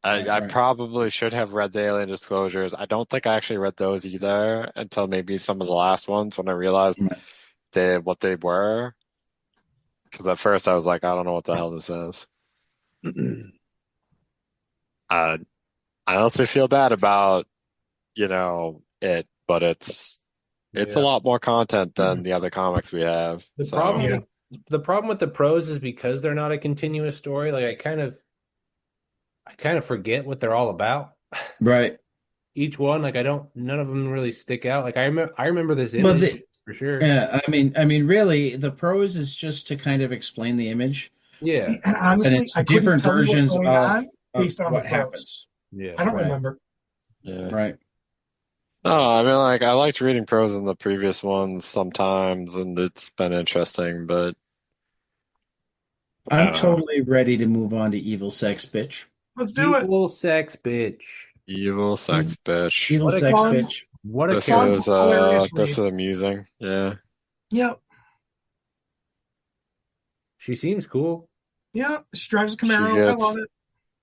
I Right. probably should have read the Alien Disclosures. I don't think I actually read those either until maybe some of the last ones when I realized Right. what they were. Because at first I was like, I don't know what the hell this is. I honestly feel bad about, it, but it's a lot more content than the other comics we have. The So problem the problem with the pros is because they're not a continuous story, like I kind of forget what they're all about. Right. Each one, like none of them really stick out. Like I remember this Well, image for sure. Yeah, I mean, really, the prose is just to kind of explain the image, Yeah. And honestly, and it's I couldn't different tell you what's versions going of, on based on what the pros. happens. Yeah. I don't Right. remember. Yeah. Right. Oh, I mean, like I liked reading prose in the previous ones sometimes, and it's been interesting, but I I'm don't know. totally ready to move on to Evil Sex Bitch. Let's do it. Evil sex bitch. Evil Evil, sex bitch. Evil What a Sex Fun, Bitch. what a This fun, character. is hilarious this read. is amusing. Yeah. Yep. She seems cool. Yep. She drives a She Camaro. I love gets it.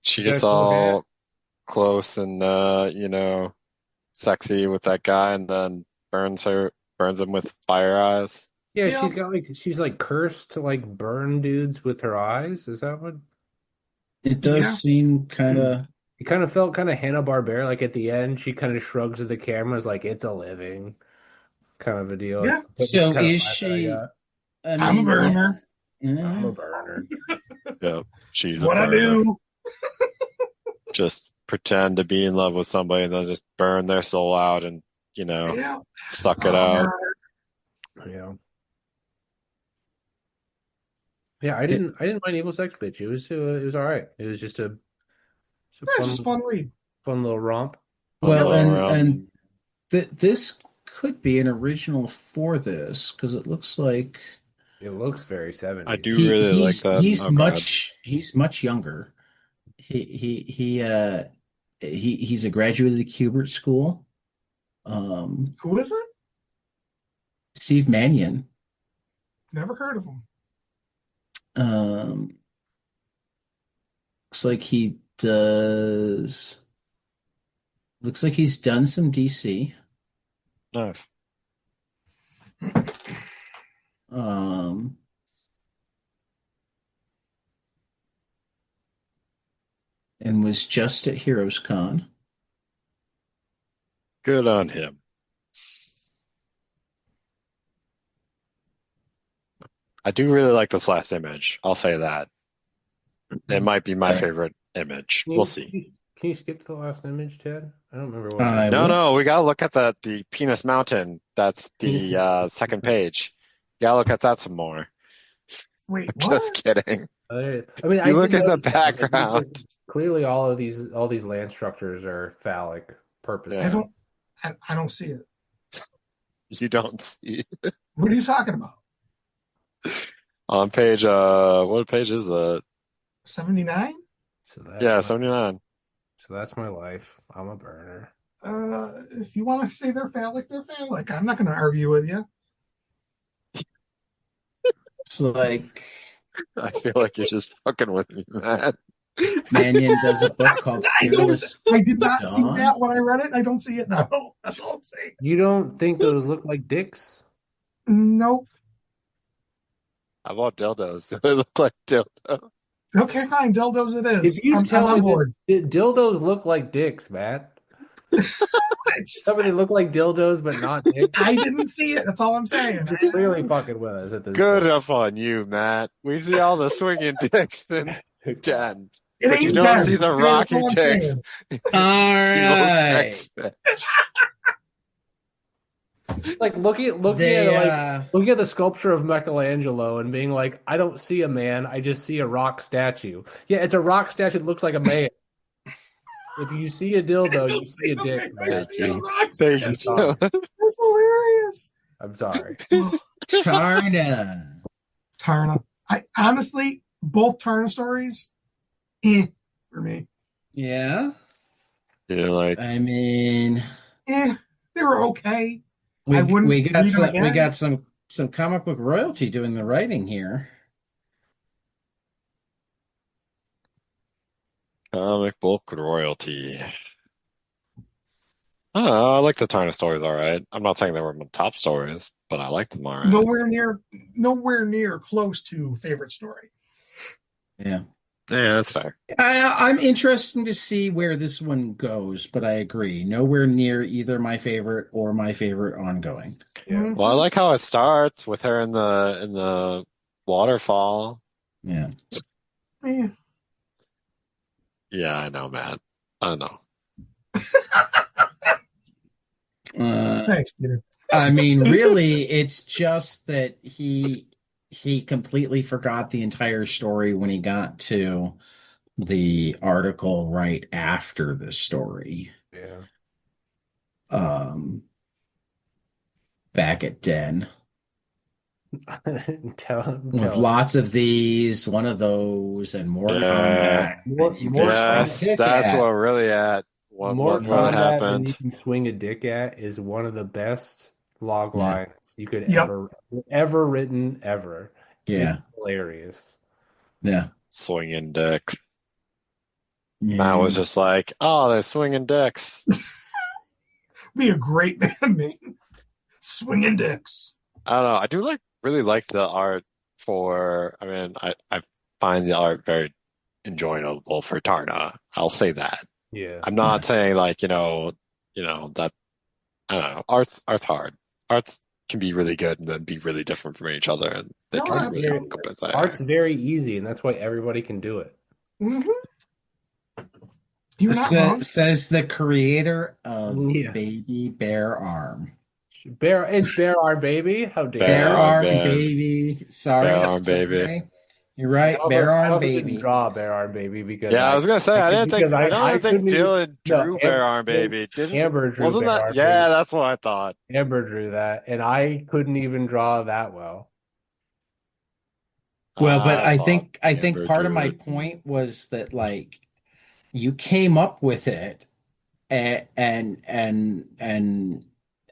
she She got a gets cool hat. all close and sexy with that guy and then burns him with fire eyes. Yeah, Yep. she's like cursed to like burn dudes with her eyes. Is that what? It does Yeah. seem kind of. It kind of felt kind of Hanna-Barbera. Like at the end, she kind of shrugs at the cameras, like it's a living kind of a deal. Yeah. That's So kind of is vibe that I she? got. I I'm a mean, yeah. burner. I'm Uh, a burner. Yep. It's She's a what I burner. do. Just pretend to be in love with somebody and then just burn their soul out and, Yeah. suck it I'm a out. burner. Yeah. Yeah, it, I didn't mind Evil Sex Bitch. It was all right. It was just it's a Yeah, it's just fun read. fun little romp. Fun well, Yep. little and round. and this could be an original for this because it looks like It looks very I 70s. do really like that. Oh God. he's much younger. He's a graduate of the Kubert School. Who is it? Steve Mannion. Never heard of him. Um, looks like he does. Looks like he's done some DC. Nice. Um, and was just at Heroes Con. Good on him. I do really like this last image. I'll say that. It might be my All right. favorite image. We'll see. Can you skip to the last image, Ted? I don't remember what I No, will. no, we gotta look at the Penis Mountain. That's the second page. You gotta look at that some more. Wait, Just what? kidding. I mean, I You look did at the notice that, like, background. clearly, all these land structures are phallic purposes. I don't. I don't see it. You don't see What are you talking about? on page what page is that? 79? So that's Yeah, my, 79. so that's my life. I'm a burner. If you want to say they're phallic, they're phallic. I'm not going to argue with you. It's like I feel like you're just fucking with me, man. Mannion does a book called Fearless I did not see Dawn. that when I read it. I don't see it now. That's all I'm saying. You don't think those look like dicks? Nope. How about dildos? Do they look like dildos? Okay, fine. Dildos it is. If you I'm tell on me board. that dildos look like dicks, Matt. Somebody look like dildos, but not dicks. I didn't see it. That's all I'm saying. You're clearly fucking with us at this Good point. enough on you, Matt. We see all the swinging dicks in Den. It But ain't you don't dead. see the Okay, rocky that's all I'm dicks. saying. All Evil right. sex bitch. Like looking at the sculpture of Michelangelo and being like, I don't see a man, I just see a rock statue. Yeah, it's a rock statue that looks like a man. If you see a dildo, you see a dick, I man. see a rock Thank statue. you. sorry. That's hilarious. I'm sorry. Tarna. Tarna. I honestly, both Tarna stories, for me. Yeah. You're like, I mean, They were okay. we I wouldn't we got read them some we again. got some comic book royalty doing the writing here. comic book royalty. I don't know. I like the Tarna stories, all right. I'm not saying they were my top stories, but I like them all right. Nowhere near close to favorite story. Yeah. Yeah, that's fair. I'm interested to see where this one goes, but I agree. Nowhere near either my favorite or my favorite ongoing. Yeah. Well, I like how it starts with her in the waterfall. Yeah. Eh. Yeah, I know, Matt. I know. Thanks, Peter. I mean, really, it's just that he completely forgot the entire story when he got to the article right after the story. Yeah. Back at Den with Tell lots of these, one of those, and more Yeah. combat that you can more swing a Yes, dick that's what at. we're really at. more What combat than you happened? can swing a dick at is one of the best log Yeah, lines you could Yep. ever written ever. It's yeah, hilarious. yeah, Swinging dicks. Matt yeah. was just like, oh, they're swinging dicks. Be a great band name. Swinging Dicks. I don't know. I do really like the art for. I mean, I find the art very enjoyable for Tarna. I'll say that. Yeah. I'm not saying like that. I don't know. Art's hard. Arts can be really good and then be really different from each other, and they No, can be really absolutely. Art's very easy, and that's why everybody can do it. Mm-hmm. You're not wrong. Says the creator of Yeah. Baby Bear Arm. It's Bear Arm Baby. How dare Bear you? Arm Babe. Baby. Sorry, Bear Arm Baby. sorry. You're right. I Bear Arm also didn't Baby. draw Bear Arm Baby because Yeah, I was gonna say I don't think couldn't even- Dillon drew no, Bear Arm Baby. Amber drew Wasn't Bear that? Arm Yeah, Baby. that's what I thought. Amber drew that, and I couldn't even draw that well. Well, but I thought think Amber part of drew my it. point was that like you came up with it and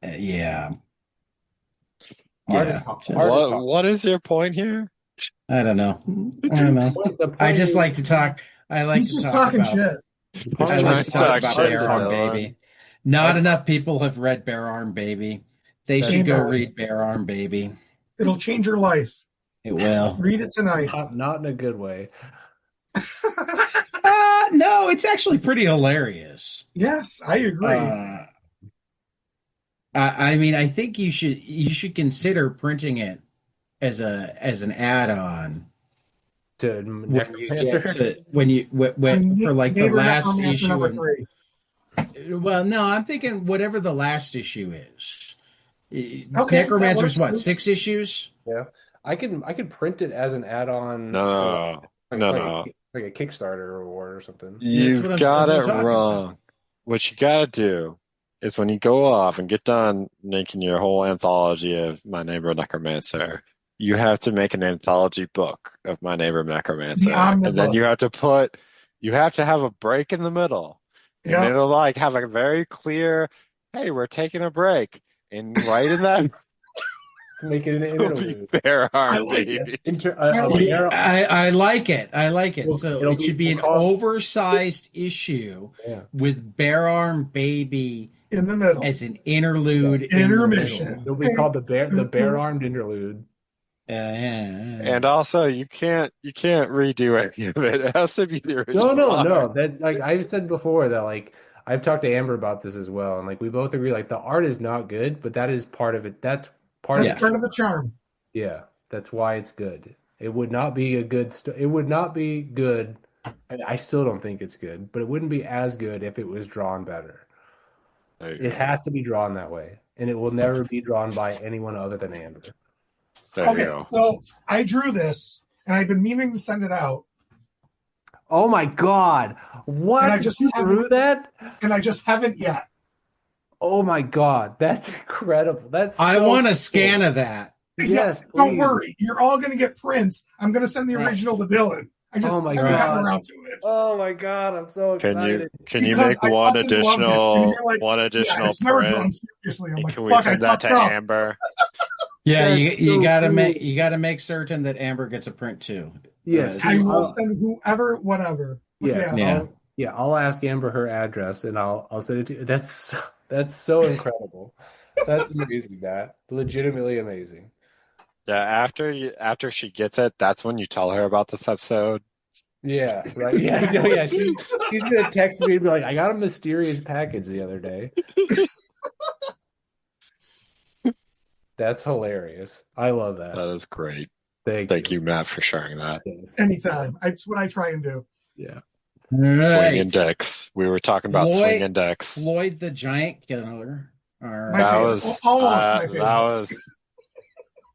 yeah. Art Yeah. is- Just- art is- What is your point here? I don't know. I don't know. The point I just is- like to talk. I like He's to just talk talking about. shit. the point I is- like to talk about shit, Bear Arm Dylan. Baby. Not enough people have read Bear Arm Baby. They That's should go right. read Bear Arm Baby. It'll change your life. It will. Read it tonight. not in a good way. No, it's actually pretty hilarious. Yes, I agree. I mean, I think you should consider printing it as an add-on To when you get Necromancer. to when for like the Neighbor last Necromancer issue. number And, 3. well, no, I'm thinking whatever the last issue is. Okay, Necromancer's that what, works. 6 issues? Yeah, I could print it as an add-on. No, like, no, like, no. like a Kickstarter reward or something. You've what I'm got it talking about. wrong. What you got to do is when you go off and get done making your whole anthology of My Neighbor Necromancer, you have to make an anthology book of My Neighbor Necromancer, The and then omnibus. you have to have a break in the middle, and Yeah. it'll like have a very clear, hey, we're taking a break, and right in that Make it an will be interlude. Bear I Arm like Baby. I like it. I like it. So It'll it should be an we'll call- oversized issue Yeah. with Bear Arm Baby In the middle. as an interlude in the Intermission. middle. It'll be called the bear armed interlude. Yeah. And also, you can't redo any of it. It has to be the original. No. That like I've said before that like I've talked to Amber about this as well, and like we both agree like the art is not good, but that is part of it. That's part That's of it. part of the charm. Yeah, that's why it's good. It would not be a good. It would not be good. I still don't think it's good, but it wouldn't be as good if it was drawn better. There you It go. has to be drawn that way, and it will never be drawn by anyone other than Amber. There you Okay, go. so I drew this, and I've been meaning to send it out, Oh my God! What? And I just You haven't- drew that? and I just haven't yet. Oh my God! That's incredible. That's I so want a cool. scan of that. Yes, Don't please. worry. You're all going to get prints. I'm going to send the Right. original to Dillon. I just Oh my haven't gotten God. around to it. Oh my God! I'm so Can excited. you Because make I one fucking loved it. And additional you're like, one Yeah, additional it's never drawn print? seriously. I'm And like, can we fuck, I send that fucked to up. Amber? Yeah, That's so you gotta make certain that Amber gets a print too. Yes, I will I'll- send whoever, whatever. Yes, Yeah. Yeah. I'll ask Amber her address and I'll send it to you. That's so incredible. That's amazing, Matt. Legitimately amazing. Yeah, after she gets it, that's when you tell her about this episode. Yeah, right. Yeah, no, yeah. She's gonna text me and be like, "I got a mysterious package the other day." That's hilarious. I love that. That is great. Thank You, Matt, for sharing that. Yes. Anytime. It's what I try and do. Yeah. Swinging dicks. We were talking about Floyd- swinging dicks. Floyd the Giant Killer. All My right. That favorite. was Almost my favorite. that was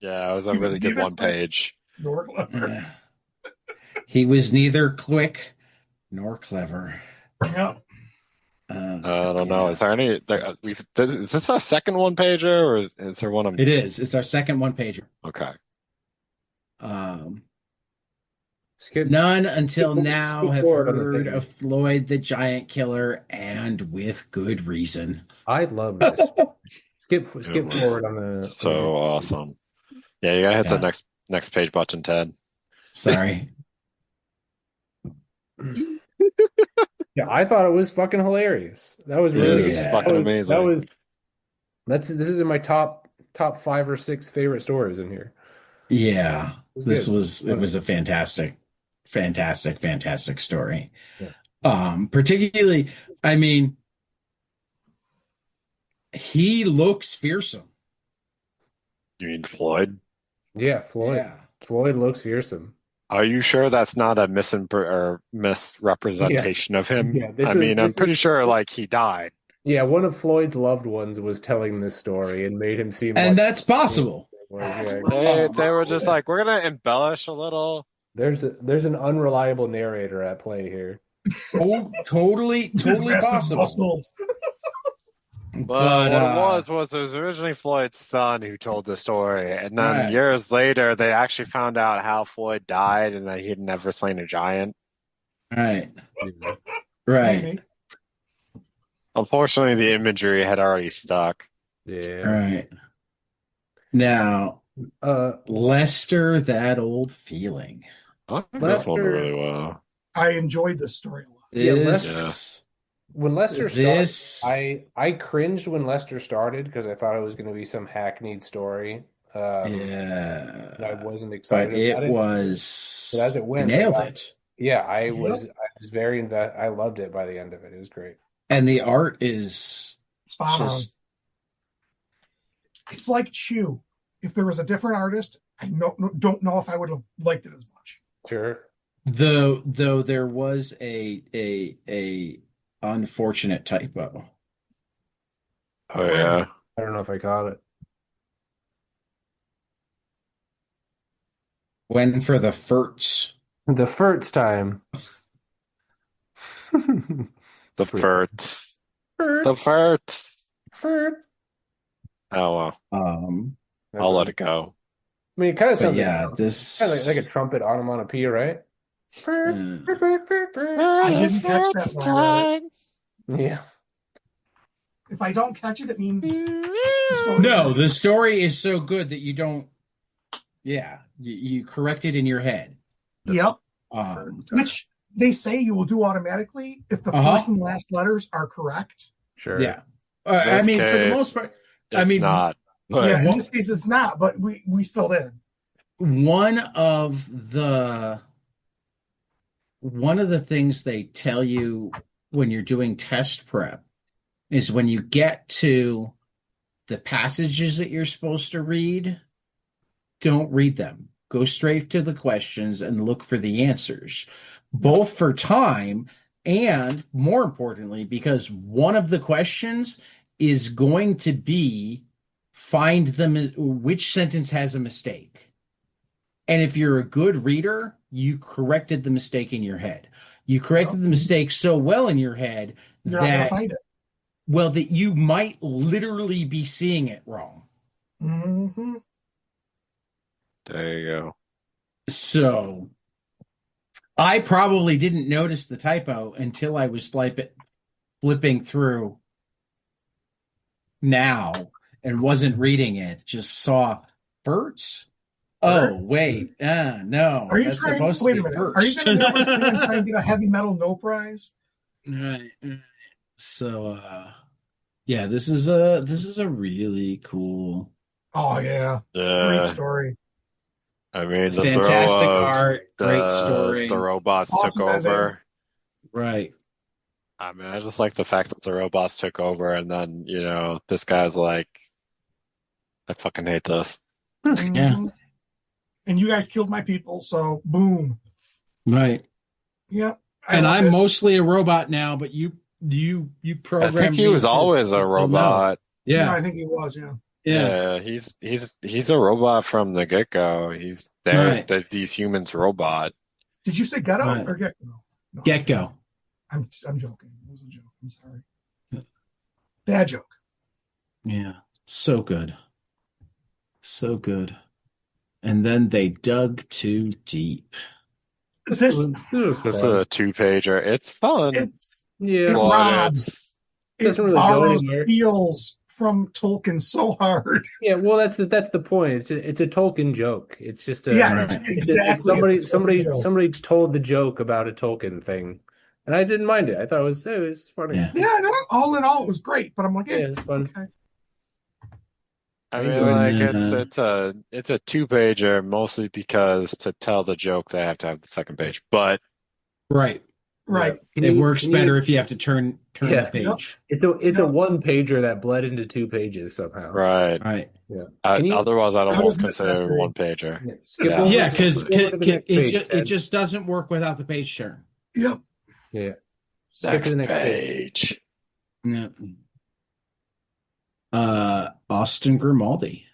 yeah, it was a He was really good neither one page. Nor clever. Yeah. He was neither quick nor clever. Yeah. I don't know. Yeah. Is there any? Is this our second one pager, or is there one? It is. It's our second one pager. Okay. Um, Skip, None until now skip have forward on the heard page. of Floyd the Giant Killer, and with good reason. I love this. Skip It was forward on the so awesome. Yeah, you gotta hit the Yeah. next page button, Ted. Sorry. Yeah, I thought it was fucking hilarious. That was It really is Yeah. fucking amazing. This is in my top 5 or 6 favorite stories in here. Yeah. It It was was a fantastic story. Yeah. Particularly, I mean, he looks fearsome. You mean Floyd? Yeah, Floyd. Yeah. Floyd looks fearsome. Are you sure that's not a misrepresentation of him? Yeah, I'm pretty sure like he died. Yeah, one of Floyd's loved ones was telling this story and made him seem And like that's possible. They were just like, we're gonna embellish a little. there's an unreliable narrator at play here. Oh, totally Just massive possible. muscles. But What it was originally Floyd's son who told the story, and then Right. years later they actually found out how Floyd died and that he had never slain a giant. right. Yeah. Right. Maybe. Unfortunately, the imagery had already stuck. Yeah. Right. Now, Lester, that old feeling. I like this one Lester- really well. I enjoyed this story a lot. Yeah, This, When Lester this, started, I cringed when Lester started because I thought it was going to be some hackneyed story. yeah, And I wasn't but excited it about it. was, But as it went, they nailed I- it. Yeah, I was very I loved it by the end of it. It was great. And the art is Spot on. just, It's like Chew. If there was a different artist, I don't know if I would have liked it as much. Sure. though there was a unfortunate typo. Oh yeah. I don't know if I caught it. When for the first. The first time. The Furts. Furt. The Furts. Furt. Oh well. I'll let it go. I mean, it kind of But sounds yeah, like, this kind of like a trumpet onomatopoeia, right? I didn't catch that when I read it. Yeah. If I don't catch it, it means No, the story is so good that you don't. Yeah, you correct it in your head. Yep. Which they say you will do automatically if the first and last letters are correct. Sure. Yeah, I mean, for the most part, I It's mean, not. But Yeah, in this case, it's not, but we still did. one of the things they tell you when you're doing test prep is when you get to the passages that you're supposed to read, don't read them. Go straight to the questions and look for the answers, both for time and, more importantly, because one of the questions is going to be find which sentence has a mistake. And if you're a good reader, you corrected the mistake in your head. You corrected the mistake so well in your head You're not going to find it. well, that you might literally be seeing it wrong. Mm-hmm. there you go. So I probably didn't notice the typo until I was flipping through now and wasn't reading it. Just saw Bert's. Oh, wait. No. Are you That's trying? supposed Wait to a be minute. Bert's. Are you going to never say and try and get a heavy metal no prize? Right. So, yeah, this is a really cool, Oh yeah, great Yeah. story. I mean, the fantastic throw of art, great story. the robots Awesome took over. Right. I mean, I just like the fact that the robots took over, and then this guy's like, I fucking hate this. Yeah. Mhm. And you guys killed my people, so boom. Right. Yep. And love I'm it. mostly a robot now, but you I programmed think he me was to always a still know. robot. Yeah, I Yeah. think he was. Yeah. Yeah. He's a robot from the get-go. He's there. Right. These humans robot. Did you say ghetto Right. or gecko? No. Get-go. I'm joking. It was a joke. I'm sorry. Bad joke. Yeah. So good. So good. And then they dug too deep. This was This is fun. a two-pager. It's fun, it's Yeah, it but robs. it's doesn't It really go borrows anywhere. feels from Tolkien so hard. Yeah, well, that's the point. It's a Tolkien joke. It's just Yeah, Right. it's exactly. It's a Tolkien joke. somebody told the joke about a Tolkien thing, and I didn't mind it. I thought it was funny. Yeah. Yeah, no, all in all, it was great. But I'm like, Yeah, it's fun. okay. I I mean, enjoyed it. And like then it's a two-pager mostly because to tell the joke they have to have the second page. But right. Right. It works Can better you? if you have to turn the Yeah, Yep. page. it's a Yep. one pager that bled into two pages somehow. right, Right. Yeah. Can you otherwise I'd How does almost Miss consider it a Mystery? one-pager. skip Yeah. over? Yeah, because Skip over to the next page, it Ted. just doesn't work without the page turn. Yep. Yeah. Skip to the next page. Page. Yeah. Austin Grimaldi.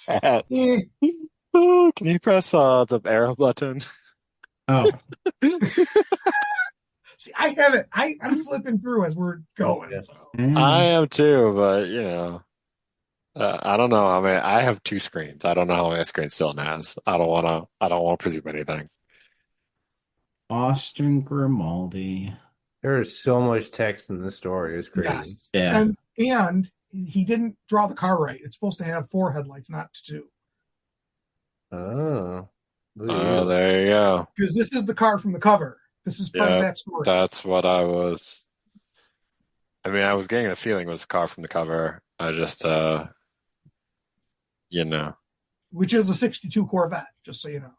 Eh. Oh, can you press the arrow button? Oh, See, I haven't. I'm flipping through as we're going. Yeah. So I am too, but I don't know. I mean, I have two screens. I don't know how many screens Dylan has. I don't want to presume anything. Austin Grimaldi. There is so much text in this story. It's crazy. yes, Yeah. and he didn't draw the car right. It's supposed to have 4 headlights, not 2. Oh. Look at Oh, you. there you go. Because this is the car from the cover. This is part of Yeah, that story, that's what I was. I mean, I was getting a feeling it was a car from the cover. I just, you know, which is a '62 Corvette. Just so you know.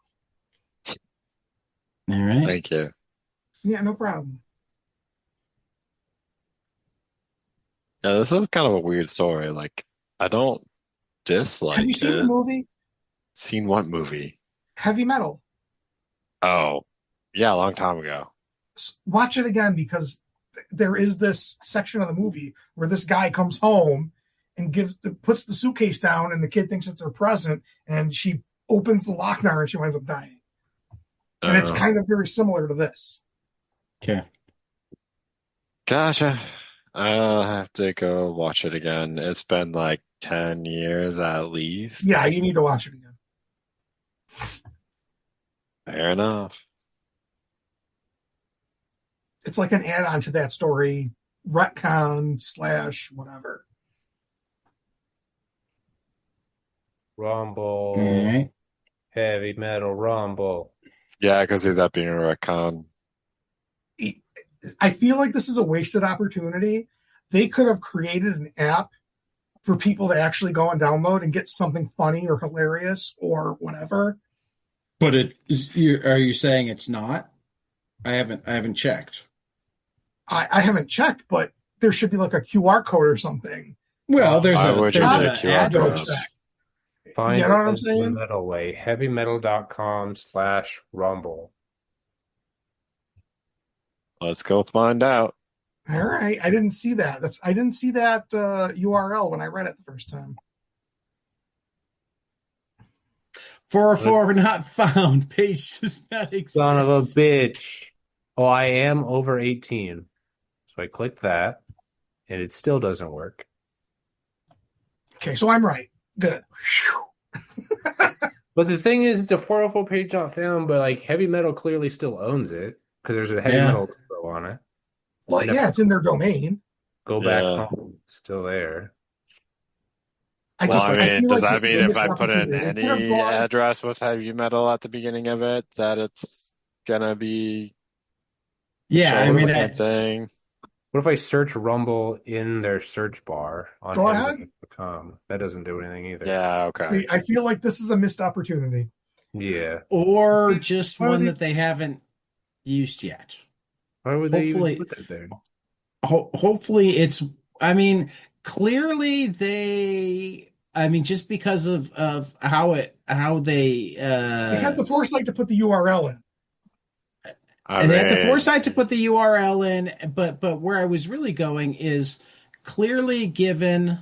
All right. thank you. Yeah, no problem. Yeah, this is kind of a weird story. Like, I don't dislike Have you seen the it. movie Seen what movie? Heavy Metal? Oh, yeah, a long time ago. Watch it again because there is this section of the movie where this guy comes home and puts the suitcase down, and the kid thinks it's her present, and she opens the lock on her, and she winds up dying. And it's Oh, kind of very similar to this. Okay. gotcha. I'll have to go watch it again. It's been like 10 years at least. Yeah, you need to watch it again. Fair enough. It's like an add-on to that story, retcon / whatever. Rumble. All right. Heavy metal rumble. Yeah, I can see that being a retcon. I feel like this is a wasted opportunity. They could have created an app for people to actually go and download and get something funny or hilarious or whatever. But are you saying it's not? I haven't checked. I haven't checked, but there should be like a QR code or something. Well, there's I a would there's use a a QR address. code. Find You know what I'm us the saying? metal way. Heavymetal.com/rumble. Let's go find out. All right, I didn't see that. I didn't see that URL when I read it the first time. 404 not found. Page does not exist. Son of a bitch. Oh, I am over 18. So I click that, and it still doesn't work. Okay, so I'm right. Good. But the thing is, it's a 404 page not found, but like Heavy Metal clearly still owns it because there's a Heavy Yeah. Metal logo on it. Well, yeah, it's in their domain. Go back Yeah. home. It's still there. I Well, I mean, feel does like that this is mean a if missed I put in opportunity. They could have any gone- address with heavy metal at the beginning of it, that it's gonna be Yeah, I showing mean, the same thing? What if I search Rumble in their search bar on Go ahead. heavymetal.com? That doesn't do anything either. Yeah, okay. See, I feel like this is a missed opportunity. Yeah. or just Why would one they- that they haven't used yet. Why would they Hopefully- even put that there? Hopefully it's, I mean, clearly just because of how they They had the foresight to put the URL in. I and they had the mean, foresight to put the URL in, but where I was really going is clearly given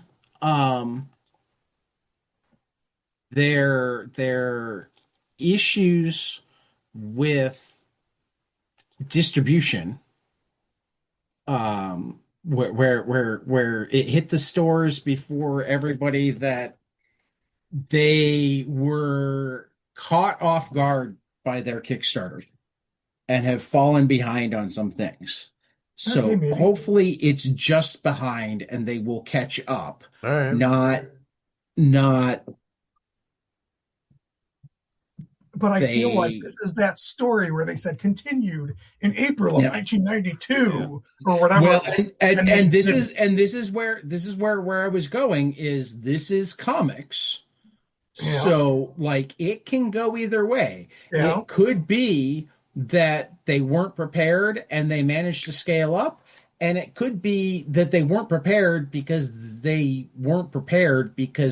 their issues with distribution, where it hit the stores before everybody, that they were caught off guard by their Kickstarter and have fallen behind on some things. Okay, So maybe. hopefully it's just behind and they will catch up, All right. not But I feel like they this is that story where they said continued in April of yeah. 1992 or whatever. Well, And this is where I was going, is this is comics. Yeah. So like it can go either way. Yeah. It could be that they weren't prepared and they managed to scale up, and it could be that they weren't prepared because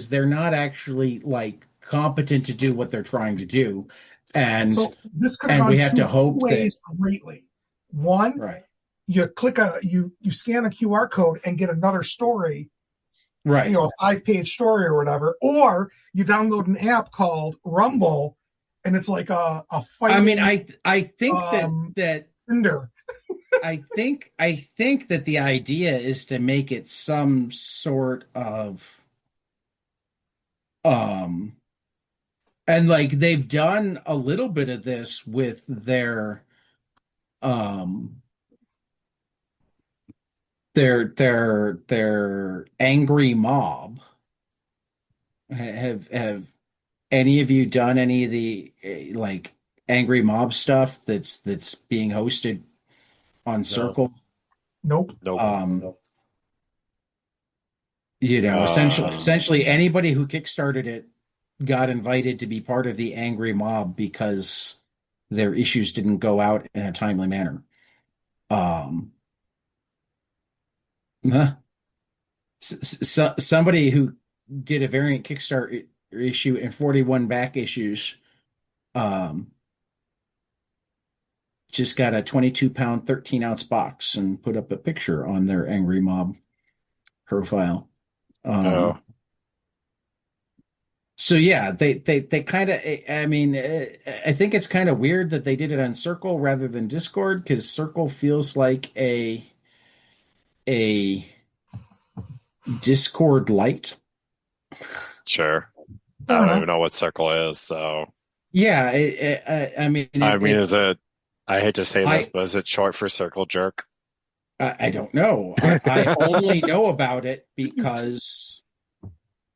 they're not actually like competent to do what they're trying to do. And So this could have we gone have two to hope ways greatly. One, right. you scan a QR code and get another story, Right. a 5-page story or whatever, or you download an app called Rumble, and it's like a fighting. I mean, I think that Tinder. I think that the idea is to make it some sort of and like they've done a little bit of this with um their angry mob. Have any of you done any of the like angry mob stuff that's being hosted on Circle? Nope. Nope. Essentially anybody who kickstarted it got invited to be part of the angry mob because their issues didn't go out in a timely manner. Somebody who did a variant Kickstarter issue and 41 back issues, just got a 22-pound, 13-ounce box and put up a picture on their angry mob profile. So yeah, they kind of. I mean, I think it's kind of weird that they did it on Circle rather than Discord, because Circle feels like a Discord light. Sure. I don't even know what Circle is, so yeah. I mean, is it? I hate to say this, but is it short for Circle Jerk? I don't know. I only know about it because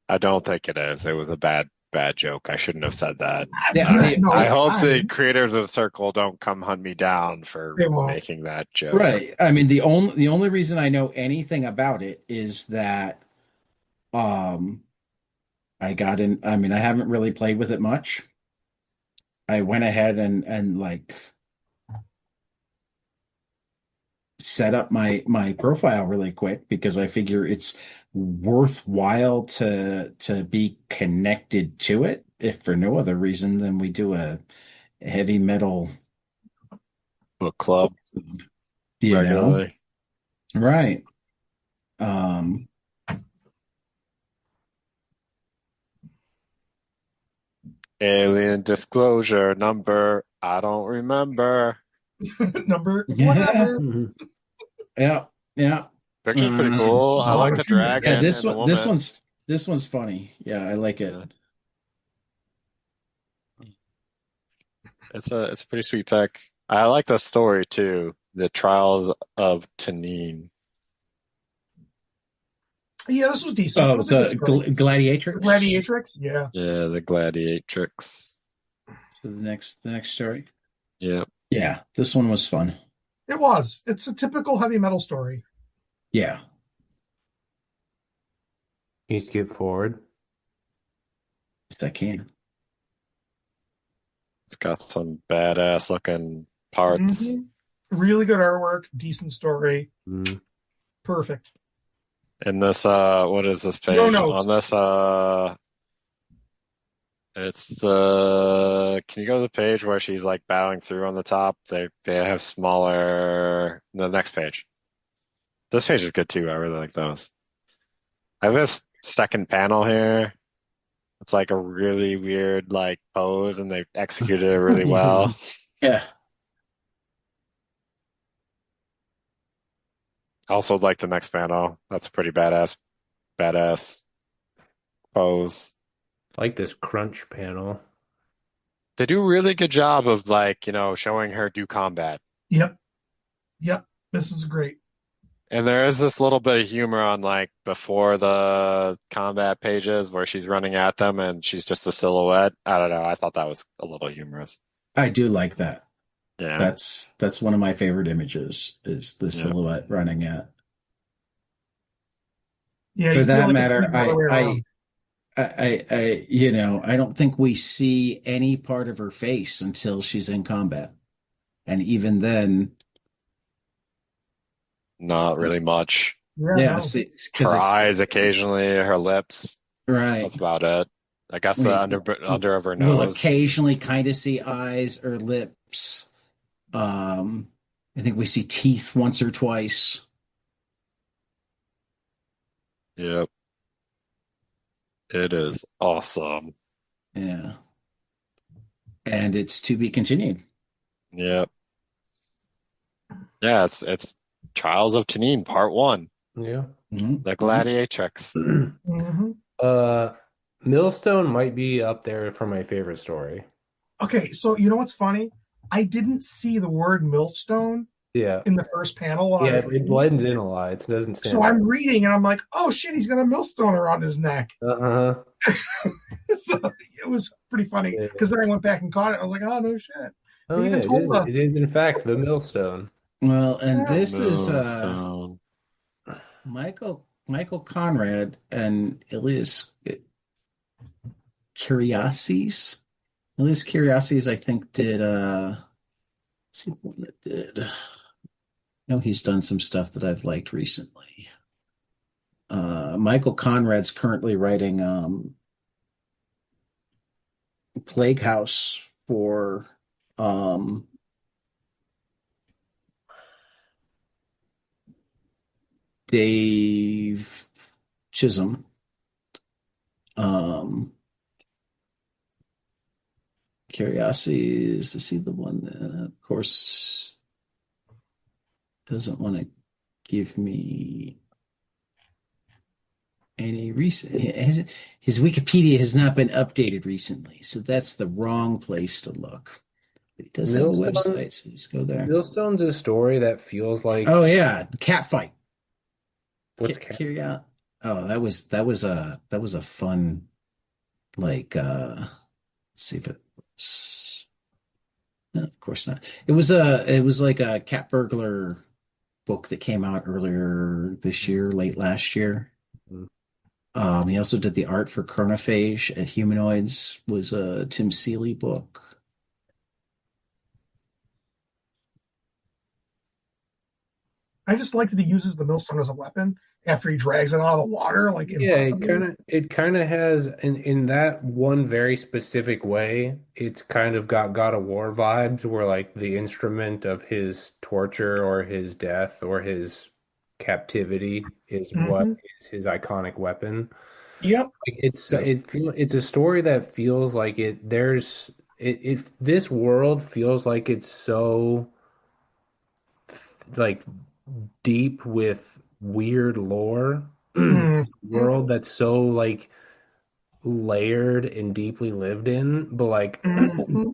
I don't think it is. It was a bad joke. I shouldn't have said that. I hope the creators of Circle don't come hunt me down for making that joke. Right. I mean, the only reason I know anything about it is that I got in. I mean, I haven't really played with it much. I went ahead and like set up my profile really quick because I figure it's worthwhile to be connected to it, if for no other reason than we do a heavy metal book club, regularly. Right. Alien disclosure number, I don't remember. Number whatever. Yeah. Picture's pretty cool. I like the dragon. Yeah, this one's funny. Yeah, I like it. It's a pretty sweet pick. I like the story too. The Trials of Tanin. Yeah, this was decent. Oh, the Gladiatrix. Gladiatrix, yeah. Yeah, the Gladiatrix. So the next story. Yeah. Yeah, this one was fun. It was. It's a typical heavy metal story. Yeah. Can you skip forward? Yes, I can. It's got some badass looking parts. Mm-hmm. Really good artwork, decent story. Perfect. And this, what is this page? On this, it's the. Can you go to the page where she's like bowing through on the top? They have smaller. The next page. This page is good too. I really like those. I have this second panel here. It's like a really weird like pose, and they executed it really well. Yeah. I also like the next panel. That's a pretty badass pose. I like this crunch panel. They do a really good job of like, showing her do combat. Yep. Yep. This is great. And there is this little bit of humor on like before the combat pages where she's running at them and she's just a silhouette. I don't know. I thought that was a little humorous. I do like that. Yeah. That's one of my favorite images is the Yeah. silhouette running at. Yeah, For you feel that like it's matter, going all the way around. I don't think we see any part of her face until she's in combat. And even then, Not really much. Yeah, yeah, no. see, because Her eyes occasionally, her lips. right. That's about it. I guess I the mean, under of her we'll nose. occasionally kind of see eyes or lips. Um, I think we see teeth once or twice. Yep. It is awesome. Yeah. And it's to be continued. Yep. Yeah, it's Trials of Tanin, Part 1, Yeah. Mhm. The Gladiatrix. Hmm. uh, Millstone might be up there for my favorite story. Okay, so you know what's funny? I didn't see the word millstone Yeah. in the first panel while I Yeah, was it reading. blends in a lot. It doesn't stand So out. I'm reading and I'm like, oh shit, he's got a millstone around his neck. Uh-huh. So it was pretty funny Yeah. because then I went back and caught it. I was like, oh no shit. Oh They yeah, even it told is. us. It is in fact the millstone. Well, and Yeah. this is Millstone. Michael Conrad and Elias Curiaces. Elias Curiaces, I think, did let's see what it did. I know he's done some stuff that I've liked recently. Michael Conrad's currently writing Plague House for um, Dave Chisholm. Um, Curiosities, is he the one that, of course, doesn't want to give me any recent. His Wikipedia has not been updated recently, so that's the wrong place to look. But he does have a Millstone website, so let's go there. Millstone's a story that feels like Oh yeah, the cat fight. what's cat? Curio. Oh, that was a fun like let's see if it was. No, of course not. It was like a cat burglar book that came out earlier this year, late last year. He also did the art for Chronophage at Humanoids, was a Tim Seeley book. I just like that he uses the millstone as a weapon after he drags it out of the water, like Yeah, impossibly. it kind of has in that one very specific way, it's kind of got God of War vibes where like the instrument of his torture or his death or his captivity is what Hmm. is his iconic weapon. Yep. Like Yep. it's a story that feels like this world feels like it's so like deep with weird lore Hmm. world that's so like layered and deeply lived in, but like Hmm.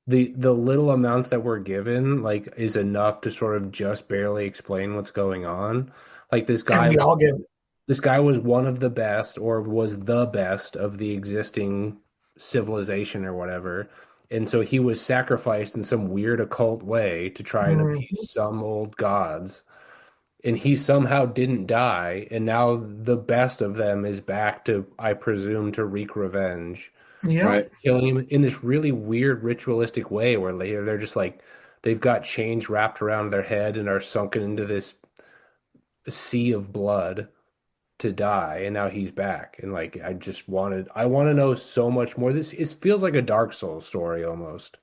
the little amounts that we're given like is enough to sort of just barely explain what's going on. Like And we all get it. this guy was one of the best or was the best of the existing civilization or whatever. And so he was sacrificed in some weird occult way to try and Hmm. appease some old gods. And he somehow didn't die, and now the best of them is back to, I presume, to wreak revenge, Yep. Right. killing him in this really weird ritualistic way where they're just like they've got chains wrapped around their head and are sunken into this sea of blood to die, and now he's back. And like I want to know so much more. This it feels like a Dark Souls story almost.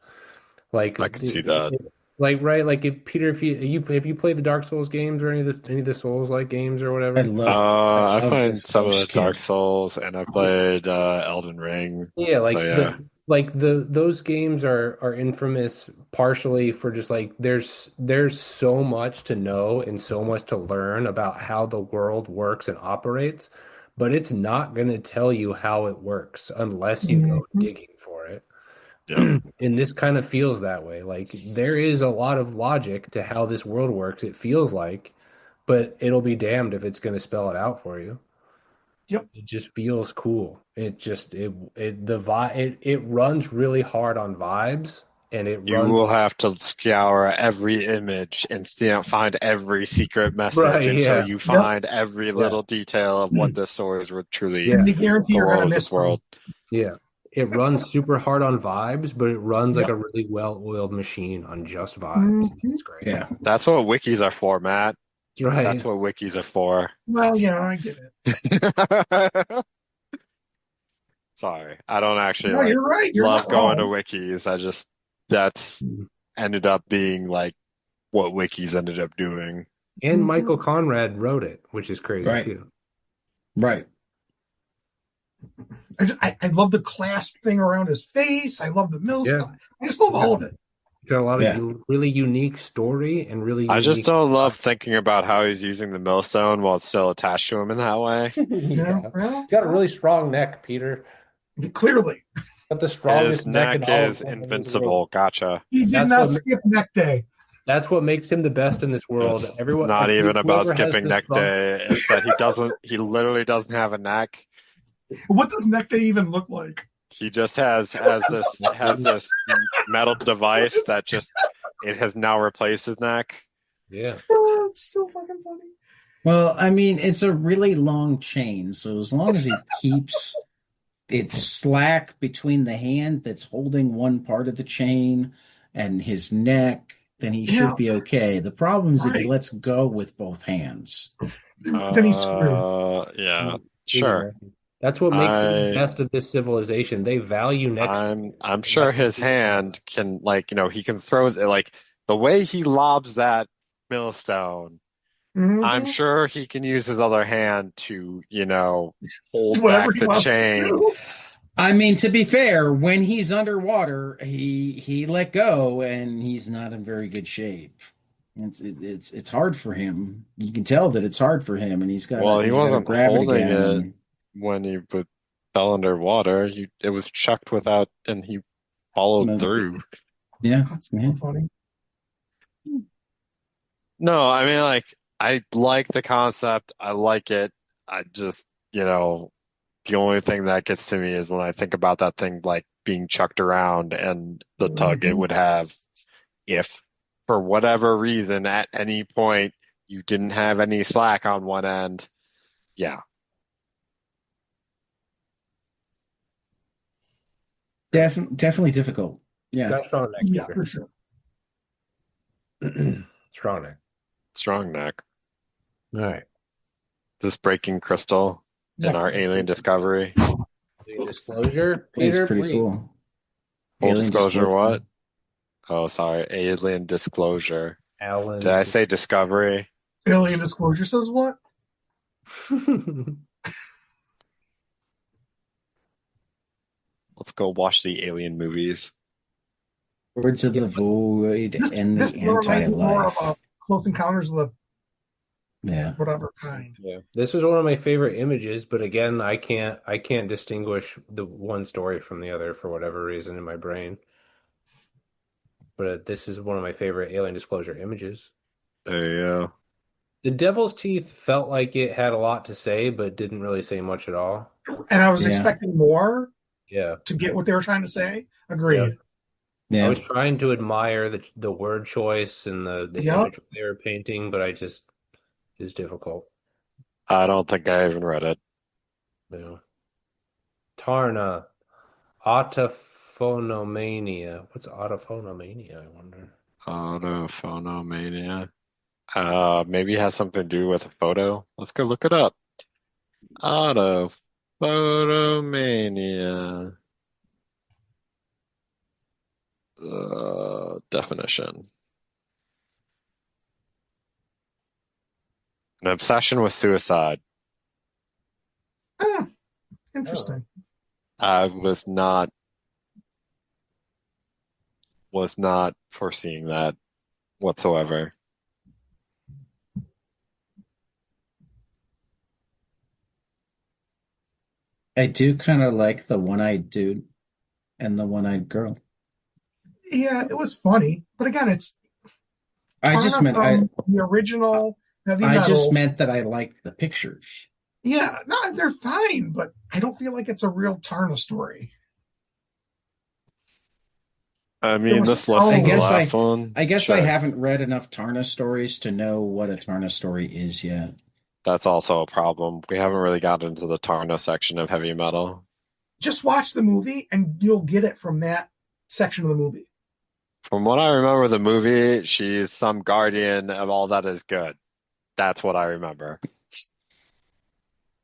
Like, I could see that. like right, like if Peter, if you have you played the Dark Souls games or any of the Souls like games or I whatever? love I I love played this some of the ghost Dark kid. Souls and I played Elden Ring. Yeah, So like yeah. like those games are infamous partially for just like there's so much to know and so much to learn about how the world works and operates, but it's not going to tell you how it works unless you go Mhm. digging for it. Yep. And this kind of feels that way. Like there is a lot of logic to how this world works, it feels like, but it'll be damned if it's going to spell it out for you. Yep. It just feels cool. It the vibe it runs really hard on vibes and it You runs will have to scour every image and find every secret message right, until yeah. you Yep. find every Yeah. little detail of what this story is truly Yeah. And they guarantee the you're role gonna of miss this some. world. Yeah. It runs super hard on vibes, but it runs like Yep. a really well-oiled machine on just vibes. Mhm. It's great. Yeah. That's what wikis are for, Matt. That's right. That's what wikis are for. Well, yeah, I get it. Sorry, I don't actually No, like you're right. You're love not going to wrong. wikis. I just that's ended up being like what wikis ended up doing. And Mhm. Michael Conrad wrote it, which is crazy Right. too. Right. I love the clasp thing around his face. I love the Yeah. millstone. I just love all of it. It's got a lot of Yeah. really unique story and really I just unique. don't love thinking about how he's using the millstone while it's still attached to him in that way. Yeah, Yeah. well, It's got a really strong neck, Peter. clearly. Got the His strongest neck in neck all is of Fantasy's world. invincible. Gotcha. He did That's not what skip neck day. that's what makes him the best in this world. It's Everyone, not like even about whoever has skipping the neck strong, day. It's that he literally doesn't have a neck. What does neck day even look like? He just has this metal device that just it has now replaced his neck. yeah, Oh, it's so fucking funny. Well, I mean, it's a really long chain, so as long as he keeps it slack between the hand that's holding one part of the chain and his neck, then he Yeah, should be okay. The problem is if he right. lets go with both hands. Then he's screwed. Yeah, he's sure. amazing. That's what makes them the I best of this civilization. They value neck strength. I'm They let sure them his do things. hand can he can throw like the way he lobs that millstone. I'm Mhm. sure he can use his other hand to, hold Whatever back he the wants to chain. do. I mean, to be fair, when he's underwater, he let go and he's not in very good shape. It's hard for him. You can tell that it's hard for him, and Well, he he's got to wasn't grab it holding again. it And when fell underwater. It was chucked without, and he followed through. yeah, That's yeah. so funny. No, I mean, like, I like the concept. I like it. I just, the only thing that gets to me is when I think about that thing like being chucked around and the tug it Mhm. would have if, for whatever reason, at any point you didn't have any slack on one end. Yeah. Definitely difficult. He's Yeah. got a strong neck, Yeah, Peter. for sure. Strong neck. Strong neck. All right. This breaking crystal in Neck our day. alien discovery. Alien disclosure, It's Peter, pretty please. cool. Full Alien disclosure, disclosure. what? Oh, sorry. Alien disclosure. Did Alan's I say discovery? Alien disclosure says what? Let's go watch the alien movies. Words of Yeah, the void and This the reminds me more of anti-life. Close Encounters of the Yeah. whatever kind. yeah. This is one of my favorite images, but again, I can't distinguish the one story from the other for whatever reason in my brain. But this is one of my favorite alien disclosure images. There you go. The Devil's Teeth felt like it had a lot to say, but didn't really say much at all. And I was Yeah. expecting more Yeah. to get what they were trying to say. Yep. Agreed. I Yeah. was trying to admire the word choice and the Yep. image they were painting, but it's difficult. I don't think I even read it. You know. Tarna, autophonomania. What's autophonomania, I wonder? Autophonomania. Maybe it has something to do with a photo. Let's go look it up. Autophotomania. Definition. An obsession with suicide. Ah, interesting. I was not was not foreseeing that whatsoever. I do kind of like the one-eyed dude and the one-eyed girl. Yeah, it was funny, but again, it's I just Tarna meant from the original heavy I just metal. meant that I liked the pictures. Yeah, no, they're fine, but I don't feel like it's a real Tarna story. I There mean, was this less I than the so guess last I one. I guess I Sure. haven't read enough Tarna stories to know what a Tarna story is yet. That's also a problem. We haven't really gotten into the Tarna section of heavy metal. just watch the movie and you'll get it from that section of the movie. From what I remember the movie, she's some guardian of all that is good. That's what I remember.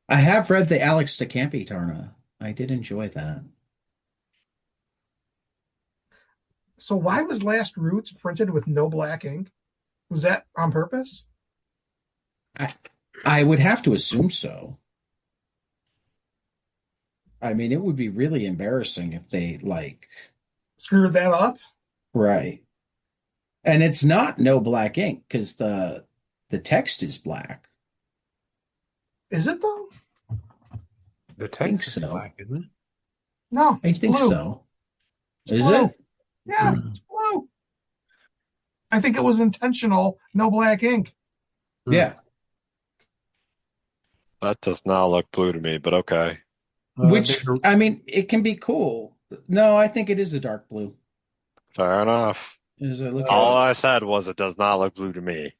I have read the Alex de Campi Tarna. I did enjoy that. So why was Last Roots printed with no black ink? Was that on purpose? I I would have to assume so. I mean, it would be really embarrassing if they like, Screwed that up? right. And it's not no black ink because the text is black. Is it though? The I think text is so. black, isn't No, I it's think blue. so. It's Is blue. it? Yeah, it's blue. I think it was intentional, no black ink. it? Yeah. That does not look blue to me, but okay. Which, I mean, it can be cool. No, I think it is a dark blue Fair enough. as I look at All it. I said was it does not look blue to me.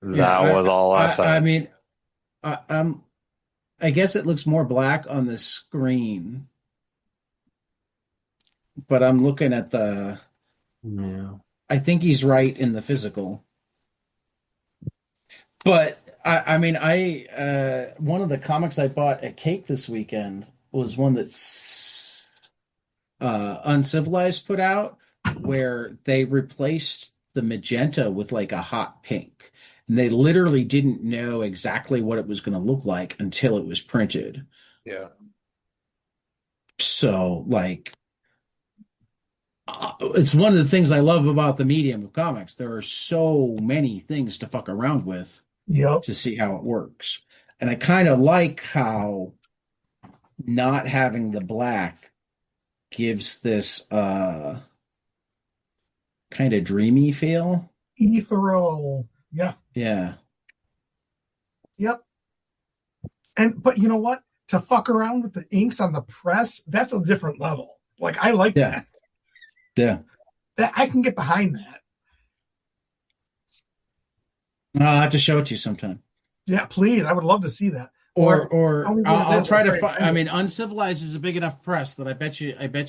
Yeah, That was all I I said. mean, I'm I guess it looks more black on the screen, but I'm looking at the. Yeah. I think he's right in the physical, but I mean, I one of the comics I bought at Cake this weekend was one that's Uncivilized put out, where they replaced the magenta with like a hot pink, and they literally didn't know exactly what it was going to look like until it was printed. Yeah. So, like, it's one of the things I love about the medium of comics. There are so many things to fuck around with Yep. to see how it works. And I kind of like how not having the black gives this kind of dreamy feel. Ethereal. Yeah. Yeah. Yep. And but you know what? To fuck around with the inks on the press, that's a different level. Like I like Yeah. that. Yeah. That I can get behind that. I'll have to show it to you sometime. Yeah, please. I would love to see that. Or tell me what it I'll is. try to I'll find. find I it. mean, Uncivilized is a big enough press that I bet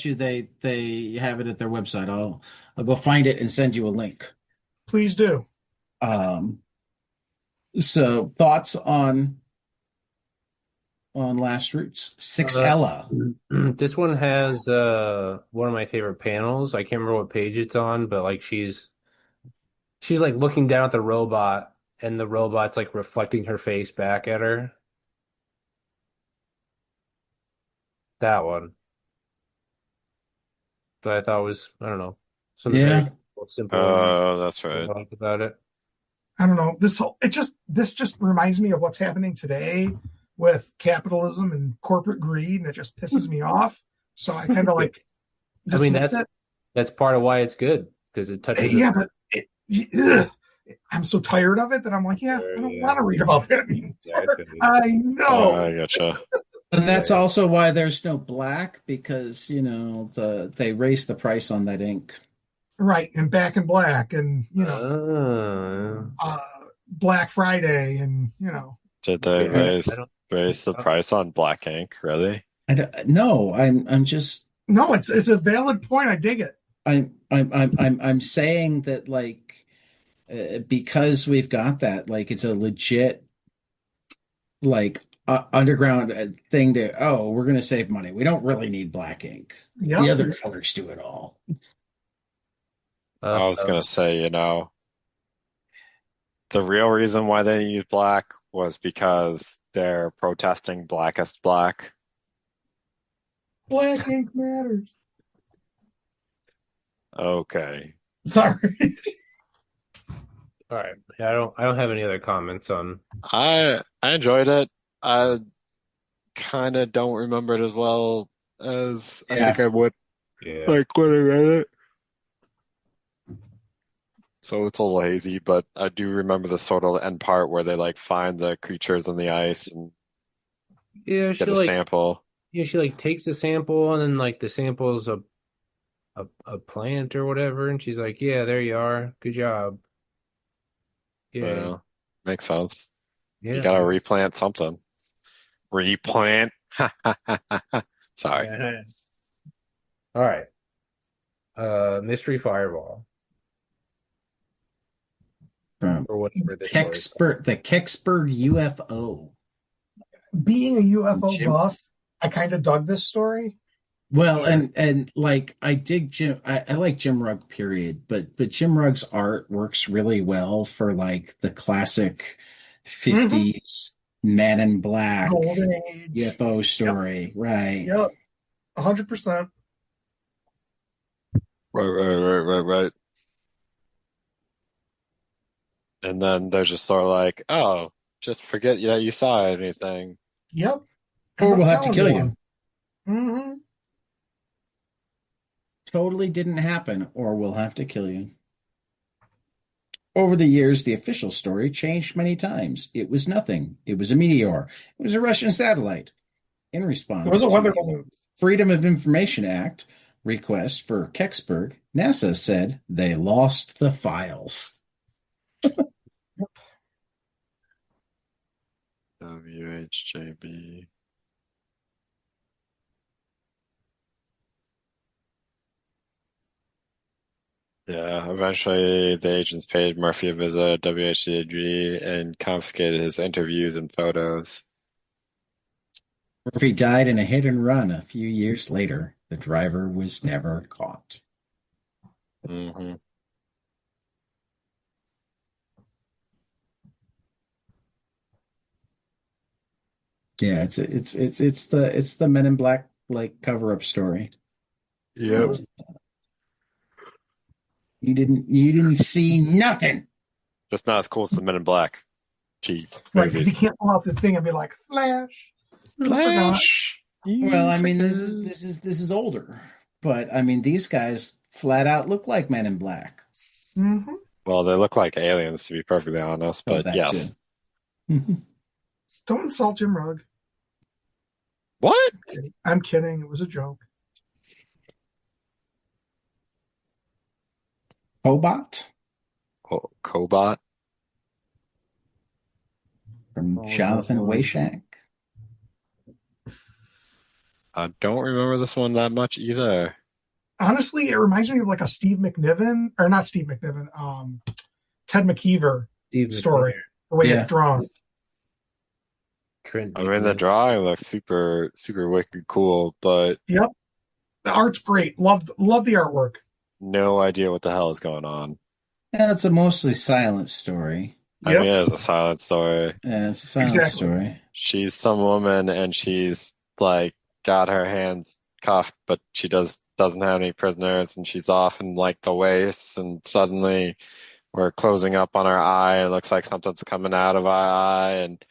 you they have it at their website. I'll go find it and send you a link. Please do. Um, so thoughts on Last Roots? Six Uh, Ella. this one has one of my favorite panels. I can't remember what page it's on, but like she's like looking down at the robot and the robot's like reflecting her face back at her. That one. That I thought was, I don't know, something very Yeah. simple and Oh, that's right. symbolic about it. I don't know. This just reminds me of what's happening today with capitalism and corporate greed, and it just pisses me off. So I kind of like I mean dismissed it. that's part of why it's good because it touches Yeah, but ugh, I'm so tired of it that I'm like, yeah, I don't want to read about that anymore. Yeah, I feel you. I Oh, know. I gotcha. And that's Yeah. also why there's no black because, they raised the price on that ink. Right. And Back in Black and, Oh. Black Friday and, Did they Yeah, I, I don't. raise the price on black ink? Really? no, I'm just no, it's a valid point. I dig it. I'm saying that like because we've got that like it's a legit like underground thing to we're going to save money. We don't really need black ink. The Yep. other colors do it all. I was gonna say, the real reason why they use black was because they're protesting blackest black. Black ink matters. Okay. Sorry. All right. I don't have any other comments on. I enjoyed it. I kind of don't remember it as well as I think Yeah. I would Yeah. like when I read it. So it's a little hazy, but I do remember the sort of end part where they like find the creatures in the ice and Yeah, get she a like sample. she like takes the sample and then like the sample's a plant or whatever, and she's like, "Yeah, there you are. Good job. Yay." Well, makes sense. You Yeah. gotta replant something. Replant. Sorry. Yeah. All right. Mystery Fireball From or whatever this story's called. the Kecksburg UFO. Being a UFO Jim. buff, I kind of dug this story. Well, Sure. and like I dig Jim. I like Jim Rugg, period. But Jim Rugg's art works really well for like the classic Mm-hmm. 50s Man in Black Golden Age. UFO Yep. story, right? Yep. 100%. Right. And then they're just sort of like, oh, just forget that you saw anything. Yep. I'm Or not we'll have to telling kill you. you. Mm-hmm. Totally didn't happen, or we'll have to kill you. Over the years, the official story changed many times. It was nothing. It was a meteor. It was a Russian satellite. In It response was a to weather the balloon. Freedom of Information Act request for Kecksburg, NASA said they lost the files. WHJB. Yeah, eventually the agents paid Murphy a visit at WHJB and confiscated his interviews and photos. Murphy died in a hit and run a few years later. The driver was never caught. Hmm. Yeah, it's the Men in Black like cover up story. Yep. You didn't see nothing. Just not as cool as the Men in Black cheap Right, because he movies. can't pull out the thing and be like, Flash. He forgot. Flash, Well, you I mean, forgot. this is older, but I mean, these guys flat out look like Men in Black. Mm-hmm. Well, they look like aliens, to be perfectly honest, Oh, but that too. yes. Don't insult Jim Rugg. What? I'm kidding. It was a joke. Cobot Oh, Cobot? from What was this Jonathan one? Weishack. I don't remember this one that much either. Honestly, it reminds me of like a Steve McNiven, or not Steve McNiven, Ted McKeever Steve story, McQueen. the way Yeah. it's drawn. Trent I mean, the McQueen. drawing looks super, super wicked cool, but Yep. The art's great. Love the artwork. no idea what the hell is going on. Yeah, it's a mostly silent story. I mean, Yep. it is a silent story. Yeah, it's a silent Exactly. story. She's some woman and she's like got her hands cuffed, but she doesn't have any prisoners and she's off in like the waist and suddenly we're closing up on her eye. It looks like something's coming out of our eye and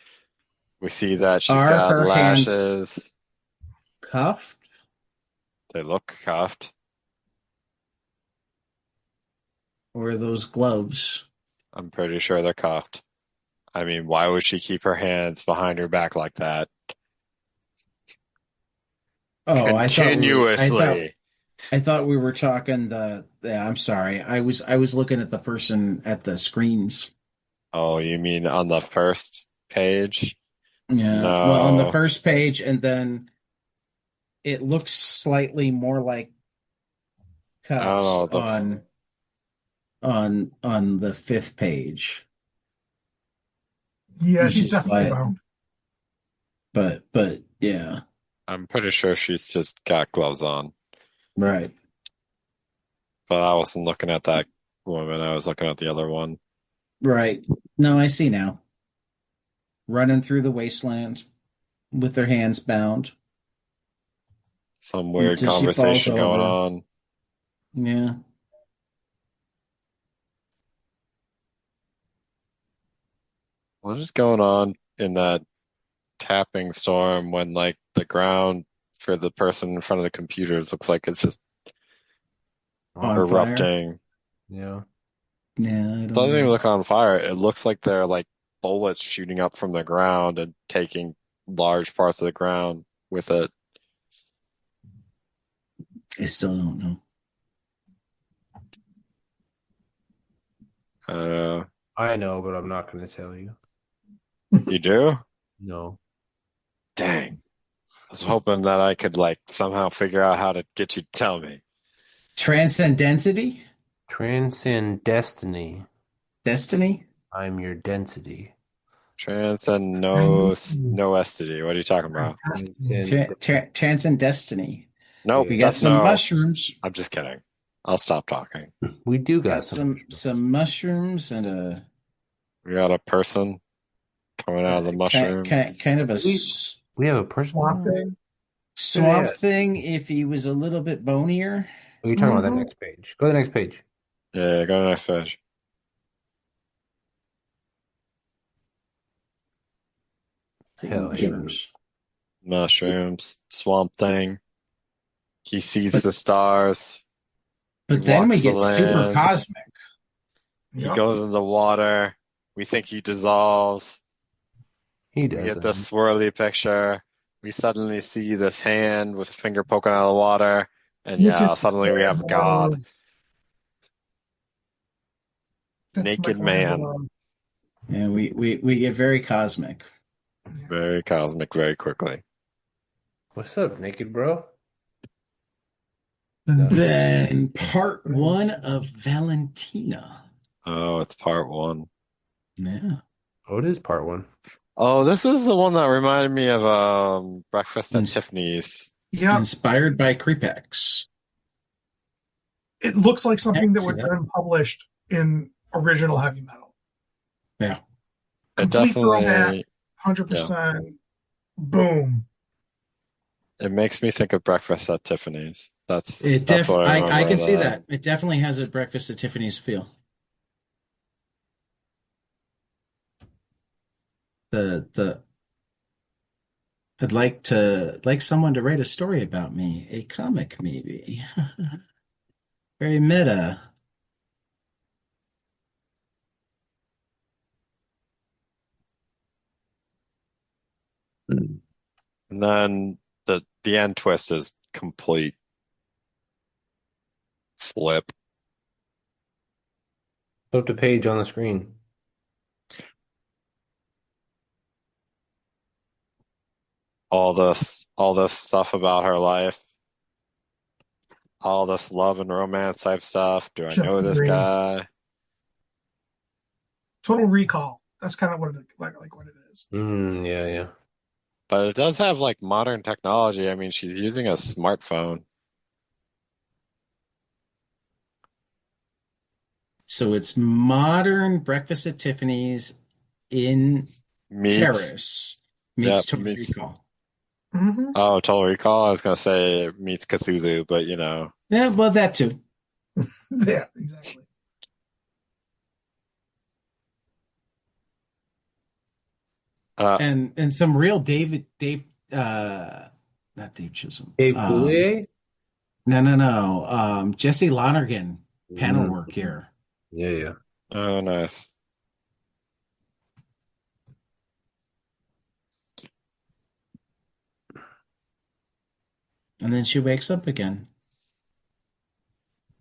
we see that she's Are got her hands lashes. cuffed They look cuffed. or are those gloves? I'm pretty sure they're cuffed. I mean, why would she keep her hands behind her back like that? Oh, Continuously. I thought we were talking yeah, I'm sorry. I was looking at the person at the screens. Oh, you mean on the first page? Yeah. Well, on the No. first page, and then it looks slightly more like I don't cuffs know. on the fifth page. Yeah, Which she's is definitely why, bound. but yeah, I'm pretty sure she's just got gloves on. right. But I wasn't looking at that woman. I was looking at the other one. Right. No, I see now. Running through the wasteland with their hands bound Some weird until she falls conversation going over. on. Yeah. What is going on in that tapping storm when like the ground for the person in front of the computers looks like it's just On fire? erupting? Yeah. Yeah, I It don't doesn't even know. look on fire. It looks like they're like bullets shooting up from the ground and taking large parts of the ground with it. I still don't know. Uh, I know, but I'm not going to tell you. you do? No. Dang. I was hoping that I could like somehow figure out how to get you to tell me. Transcendentity? Transcend destiny. Destiny? I'm your density. Transcend I no knew no STD. What are you talking about? destiny. Transcend. Transcendestiny. Nope, We Yeah. got that's some no. mushrooms. I'm just kidding. I'll stop talking. We do got Got some. some mushrooms and We got a person coming out of the mushrooms. kind of a We have a person. Swamp Thing. swamp thing if he was a little bit bonier. Are you talking about that Mm-hmm. next page? Go to the next page. Yeah, go to the next page. Hell yeah. Mushrooms. Mushrooms, swamp thing. He sees But the stars. He but then we walks the get super lands. cosmic. He Yep. goes in the water. We think he dissolves. He We get doesn't. this swirly picture. We suddenly see this hand with a finger poking out of the water. And Which is yeah, suddenly we have God. that's Naked man. Michelangelo. Yeah, we get very cosmic. Very cosmic, very quickly. What's up, naked bro? And then part one of Valentina. Oh, it's part one. Yeah. Oh, it is part one. Oh, this was the one that reminded me of Breakfast at Ins- Tiffany's. Yep. Inspired by Creepex. It looks like Yeah, something that see would have that? been published in original heavy metal. Yeah. It Complete throwback, definitely, yeah. 100%. Boom. It makes me think of Breakfast at Tiffany's. That's It that's what I I remember can of see that. that. It definitely has a Breakfast at Tiffany's feel. The I'd like someone to write a story about me, a comic maybe. Very meta. Hmm. And then the end twist is complete flip. Flip the page on the screen. All this stuff about her life, all this love and romance type stuff. Do I Jeff know this Green. guy? Total Recall. That's kind of what it like what it is. Yeah, yeah. But it does have like modern technology. I mean, she's using a smartphone. So it's modern Breakfast at Tiffany's in Meets, Paris yeah, meets Total meets. Recall. Mm-hmm. Oh, Total Recall. I was gonna say it meets Cthulhu, but you know, Yeah, well, that too. Yeah, exactly. uh, And some real Dave not Dave Chisholm. Dave Coulier? No. Jesse Lonergan panel Mm, work here. yeah, yeah. oh, nice. And then she wakes up again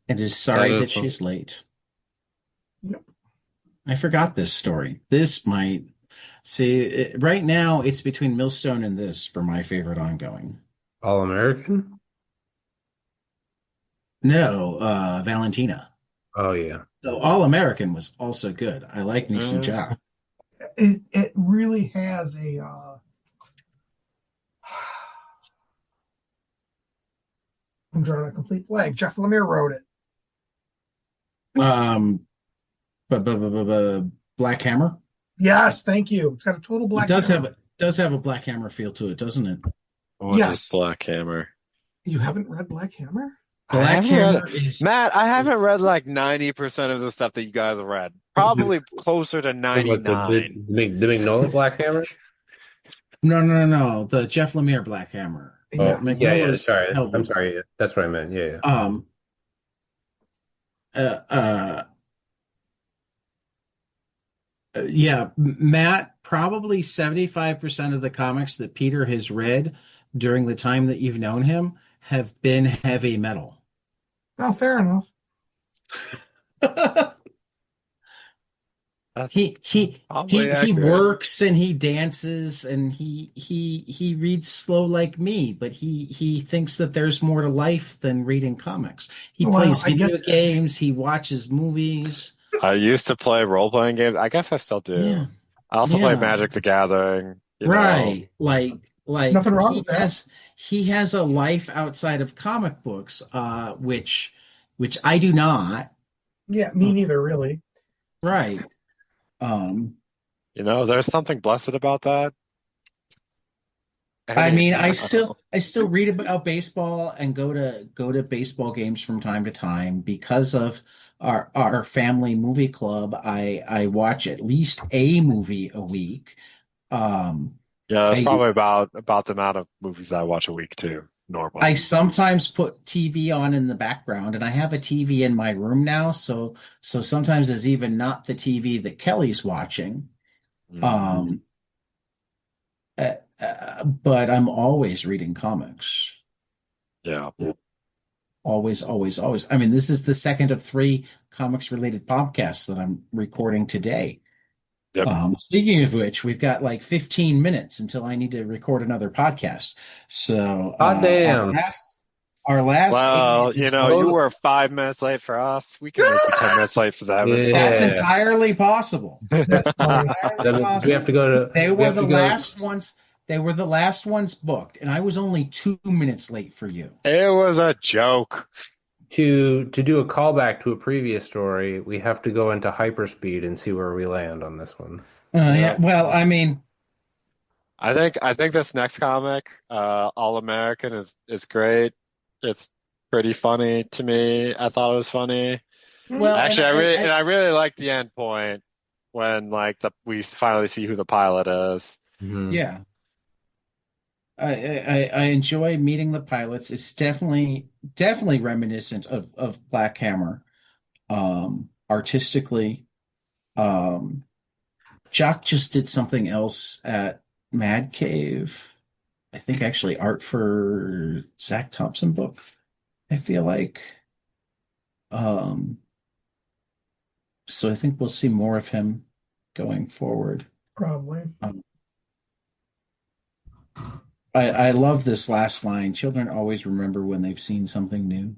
and is That sorry that is some. she's late. Yep. I forgot this story. This might see right now it's between Millstone and this for my favorite ongoing. All American? No, Valentina. Oh, yeah. So All American was also good. I like me some Uh, Ja. It really has a I'm drawing a complete blank. Jeff Lemire wrote it. Um, Black Hammer. Yes, thank you. It's got a total It Black does Hammer. does have a Black Hammer feel to it, doesn't it? what is Yes. Black Hammer? You haven't read Black Hammer? I Black haven't read Hammer is Matt, I haven't read like 90% of the stuff that you guys have read. Probably closer to What the 99. the Mignola Black Hammer? no, the Jeff Lemire Black Hammer. Oh, Yeah. yeah. Mignola's Sorry, I'm Hellbreaker. sorry. Yeah, that's what I meant. Yeah, yeah. Um, uh, uh, yeah, Matt, probably 75% of the comics that Peter has read during the time that you've known him have been heavy metal. Oh, fair enough. That's He probably he accurate. works and he dances and he reads slow like me, but he thinks that there's more to life than reading comics. He Well, plays I get video games, he watches movies. I used to play role-playing games. I guess I still Yeah. do. I also play Yeah. Magic the Gathering, you know. Right. Like nothing wrong with that. he has a life outside of comic books, which I do not. Yeah, me Uh, neither, really. right. Um You know, there's something blessed about that. I mean, Anyhow. I still read about baseball and go to baseball games from time to time because of our family movie club. I watch at least a movie a week. Um, Yeah, that's I probably about the amount of movies I watch a week too, I normally. sometimes put TV on in the background, and I have a TV in my room now, so sometimes it's even not the TV that Kelly's watching. Mm, Um, but I'm always reading comics. yeah. Always, always, always. I mean, this is the second of three comics related podcasts that I'm recording today. Yep. Speaking of which, we've got like 15 minutes until I need to record another podcast. So Hot damn. our last Well, eight you is know, you were 5 minutes late for us. We can make you 10 minutes late for them as that's well. Yeah. entirely possible. That's funny. Entirely Then we have to possible. go to They we were have the to go last ones. They were the last ones booked, and I was only 2 minutes late for you. It was a joke. to do a callback to a previous story. We have to go into hyperspeed and see where we land on this one. Yeah. Yeah. Well, I mean, I think this next comic, All American is great. It's pretty funny to me. I thought it was funny. Hmm. well, Actually, I really like the end point when like we finally see who the pilot is. Mhm. yeah. I enjoy meeting the pilots. It's definitely reminiscent of Black Hammer, artistically. Um, Jock just did something else at Mad Cave. I think actually art for Zach Thompson book. I feel like. Um, so I think we'll see more of him going forward. Probably. Um, I love this last line. Children always remember when they've seen something new.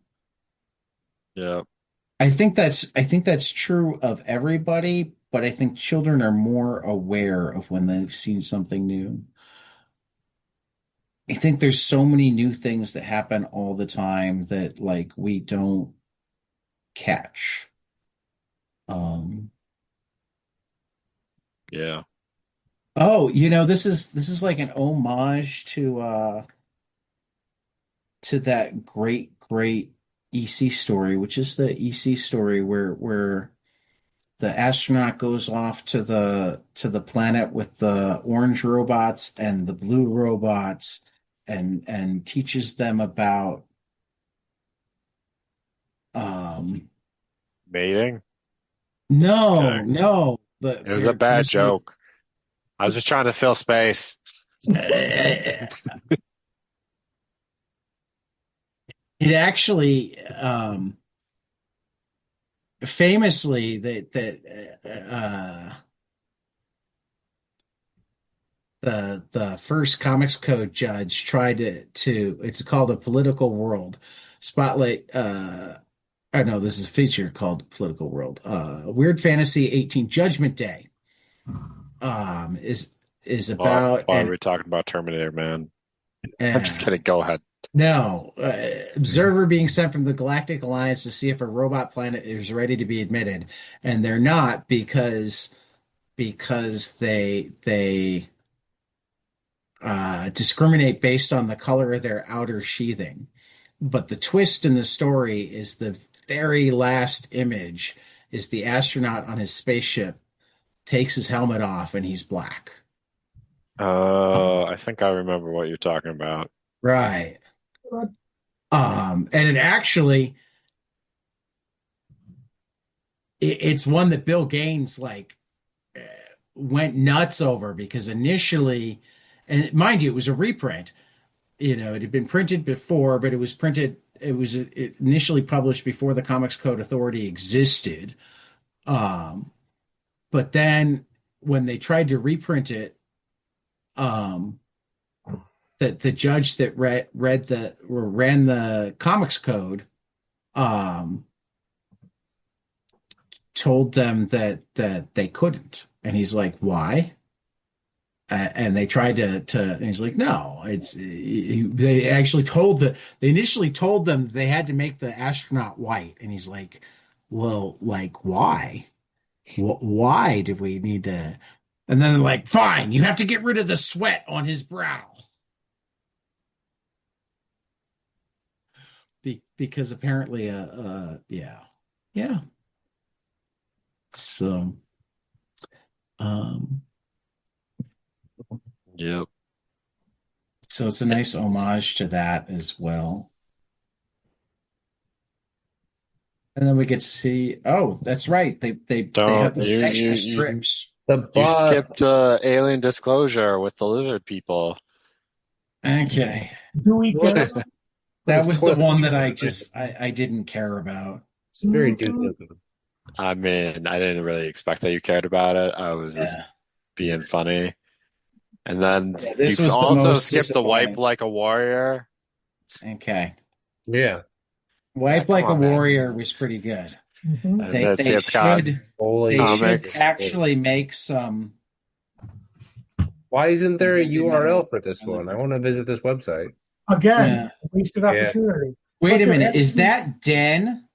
Yeah. I think that's true of everybody, but I think children are more aware of when they've seen something new. I think there's so many new things that happen all the time that like we don't catch. Um, Yeah. oh, this is like an homage to that great EC story, which is the EC story where the astronaut goes off to the planet with the orange robots and the blue robots and teaches them about um Mating. Just kidding. no but It was a bad there's joke. I was just trying to fill space. it actually famously that the first Comics Code judge tried to it's called a political world spotlight oh no, this is a feature called Political World. Weird Fantasy 18 Judgment Day um is is Why, about why are an we talking about Terminator, man? I'm just uh, kidding. Go ahead. no observer being sent from the Galactic Alliance to see if a robot planet is ready to be admitted, and they're not because they discriminate based on the color of their outer sheathing. but the twist in the story is the very last image is the astronaut on his spaceship takes his helmet off and he's black. Oh, I think I remember what you're talking about. Right. And it actually it's one that Bill Gaines like went nuts over because initially, and mind you, it was a reprint. You know, it had been printed before, but it was initially published before the Comics Code Authority existed. Um, but then when they tried to reprint it, um, the judge that ran the Comics Code, um, told them that they couldn't, and he's like, "Why?" And they tried and he's like, no, they actually they initially told them they had to make the astronaut white. And he's like, well, like, why? Why did we need to? And then they're like, fine, you have to get rid of the sweat on his brow. Because apparently, yeah, yeah. So, um, Yep. so it's a nice homage to that as well. And then we get to see, oh, that's right. They have Don't the section of strips. The you boss. skipped Alien Disclosure with the lizard people. Okay. Do we care? That was the one that I didn't care about. It's very Dillon. I mean, I didn't really expect that you cared about it. I was just Yeah. being funny. And then This you was the also most skipped the wipe disappointing. like a warrior. Okay. Yeah. Wipe come Like a on, man. Warrior was pretty good. Mhm. And They it's they got should Holy they comic. should actually make some. Why isn't there a Maybe another URL one. for this one? I want to visit this website. Again, Yeah. wasted opportunity. Wait But a there minute. Is actually- that Den?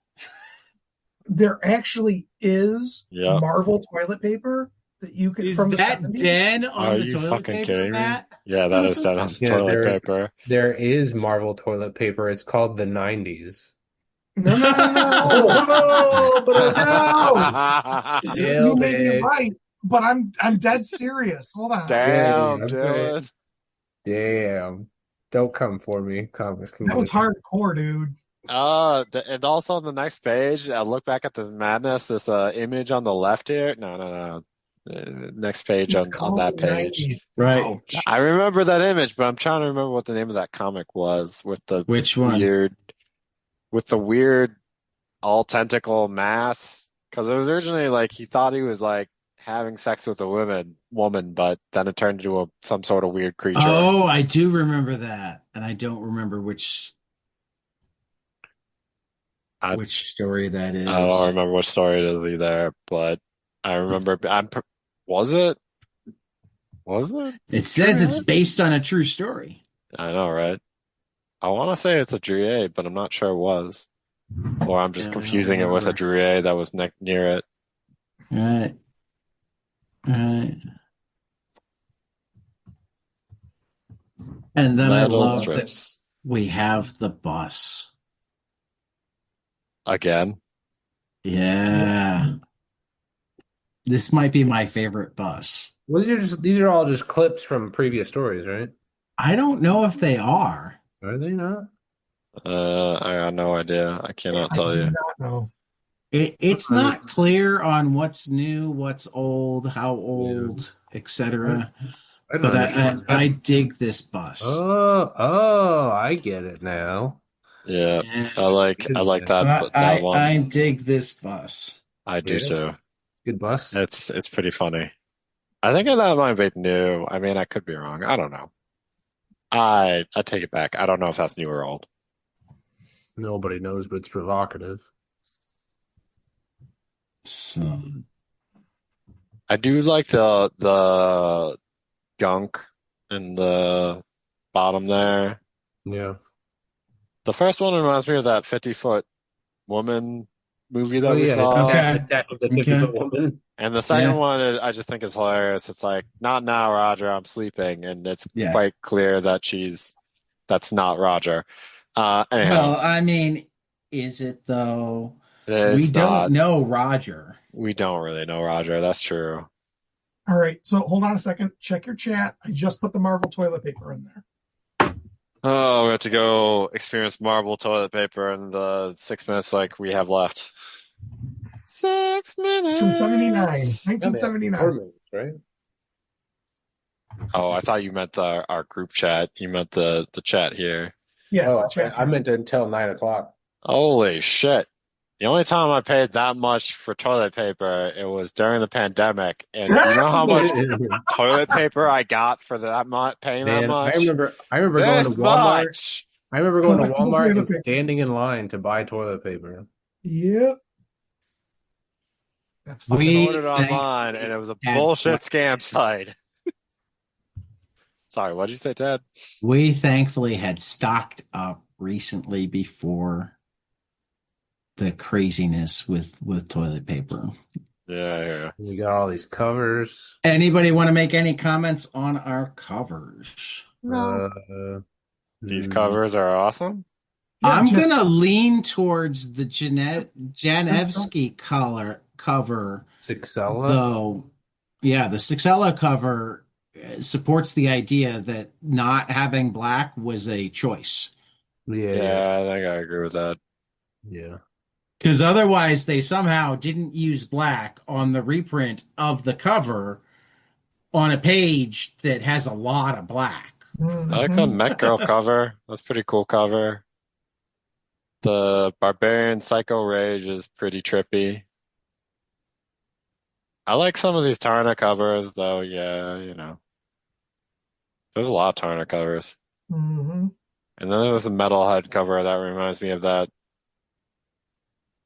There actually is Yeah. Marvel toilet paper that you can Is from the that 70s. Den Are on the you toilet fucking paper, kidding me? Matt? Yeah, that is that on the Yeah, toilet paper. There is Marvel toilet paper. It's called the 90s. No, no, no, no. Oh, but No. You Nailed may be it. right, but I'm dead serious. Hold on. Damn, Yeah, Dylan. Damn. Don't come for me, comics. That was hardcore, dude. And also on the next page, I look back at the madness. This image on the left here. No. Next page It's on called that the page. 90s. Right. Ouch. I remember that image, but I'm trying to remember what the name of that comic was with the Which one? weird all tentacle mass. Because it was originally like he thought he was like having sex with a woman, but then it turned into some sort of weird creature. Oh, I do remember that, and I don't remember which story that is. I don't remember what story it is either, but I remember. Was it? Was it? It says it's based on a true story. I know, right? I want to say it's a Druet, but I'm not sure it was. Or I'm just Yeah, I don't confusing it with a remember. Druet that was near it. Right. Right. And then I Metal love that strips. we have the bus. Again. Yeah. This might be my favorite bus. Well, these are all just clips from previous stories, right? I don't know if they are. Are they not? I got no idea. I cannot I tell do you. not know. It's not clear on what's new, what's old, how old, etc. I don't But understand. I dig this bus. Oh, I get it now. Yeah, Yeah. I like that I one. dig this bus. I do Yeah. too. Good bus. It's pretty funny. I think that might be new. I mean, I could be wrong. I don't know. I take it back. I don't know if that's new or old. Nobody knows, but it's provocative. So I do like the gunk in the bottom there. Yeah. The first one reminds me of that 50-foot woman movie that Oh, we yeah. saw. Okay. Attack of the 50-foot woman. And the second Yeah. one, I just think is hilarious. It's like, not now, Roger, I'm sleeping. And it's Yeah. quite clear that that's not Roger. Well, Anyhow, I mean, is it though? We it's don't not. know Roger. We don't really know Roger. That's true. All right, so hold on a second. Check your chat. I just put the Marvel toilet paper in there. Oh, we have to go experience marble toilet paper in the 6 minutes like we have left. Six It's from 79, minutes. Yeah, they have 4 1979. minutes, right? Oh, I thought you meant our group chat. You meant the chat here. Yes, the Oh, chat. I meant until 9 o'clock. Holy shit. The only time I paid that much for toilet paper, it was during the pandemic. And you know how much toilet paper I got for that much, paying that Man, I much? remember I remember going to This Walmart. much. I remember going to Collectible Walmart toilet and paper. standing in line to buy toilet paper. Yep. That's I fucking We ordered online and thankfully it was a had bullshit scam site. Sorry, what'd you say, Ted? we thankfully had stocked up recently before the craziness with toilet paper. Yeah, yeah. We got all these covers. Anybody want to make any comments on our covers? no. These Hmm, covers are awesome. Yeah, I'm just gonna lean towards the Princeton. Janevsky color cover, Sixella. though. Yeah, the Sixella cover supports the idea that not having black was a choice. Yeah, yeah, Yeah, I think I agree with that. yeah. Because otherwise, they somehow didn't use black on the reprint of the cover on a page that has a lot of black. I like the Mhm. Met Girl cover. That's a pretty cool cover. The Barbarian Psycho Rage is pretty trippy. I like some of these Tarna covers, though. Yeah, there's a lot of Tarna covers. Mhm. And then there's a Metalhead cover that reminds me of that.